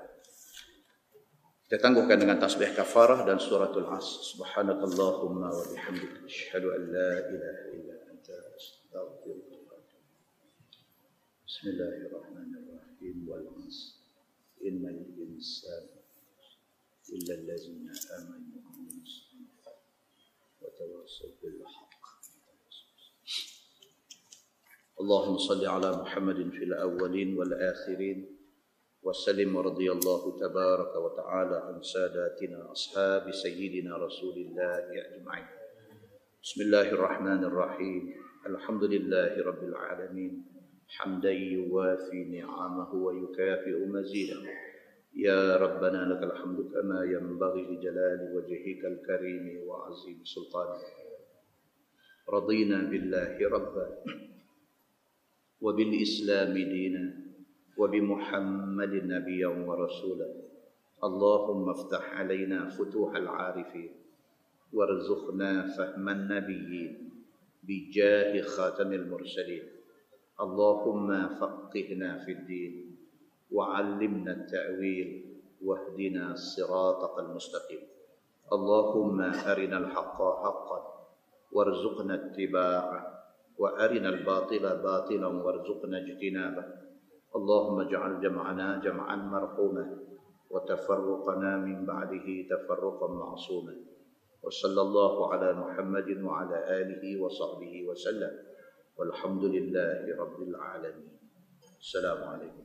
Kita tangguhkan dengan tasbih kafarah dan suratul As. Subhanakallahumma wa bihamdika asyhadu an la ilaha illa anta astaghfiruka wa atubu. Bismillahirrahmanirrahim. Wal 'asr. Innal insana illa allazina amanu wa amilus wa tawassaw bil haqq. Allahumma salli ala Muhammadin fil awwalin wal akhirin. وسلم ورضي الله تبارك وتعالى عن ساداتنا أصحاب سيدنا رسول الله أجمعين. بسم الله الرحمن الرحيم. الحمد لله رب العالمين حمدا يوافي نعمه ويكافئ مزيده. يا ربنا لك الحمد كما ينبغي لجلال وجهك الكريم وعظيم سلطانك. رضينا بالله ربا وبالإسلام دينا وبمحمد نبيا ورسولا. اللهم افتح علينا فتوح العارفين وارزقنا فهم النبيين بجاه خاتم المرسلين. اللهم فقهنا في الدين وعلمنا التأويل واهدنا صراطك المستقيم. اللهم أرنا الحق حقا وارزقنا اتباعه وأرنا الباطل باطلا وارزقنا اجتنابه. اللهم اجعل جمعنا جمعا مرحوما وتفرقنا من بعده تفرقا معصوما. وصلى الله على محمد وعلى آله وصحبه وسلم والحمد لله رب العالمين. السلام عليكم.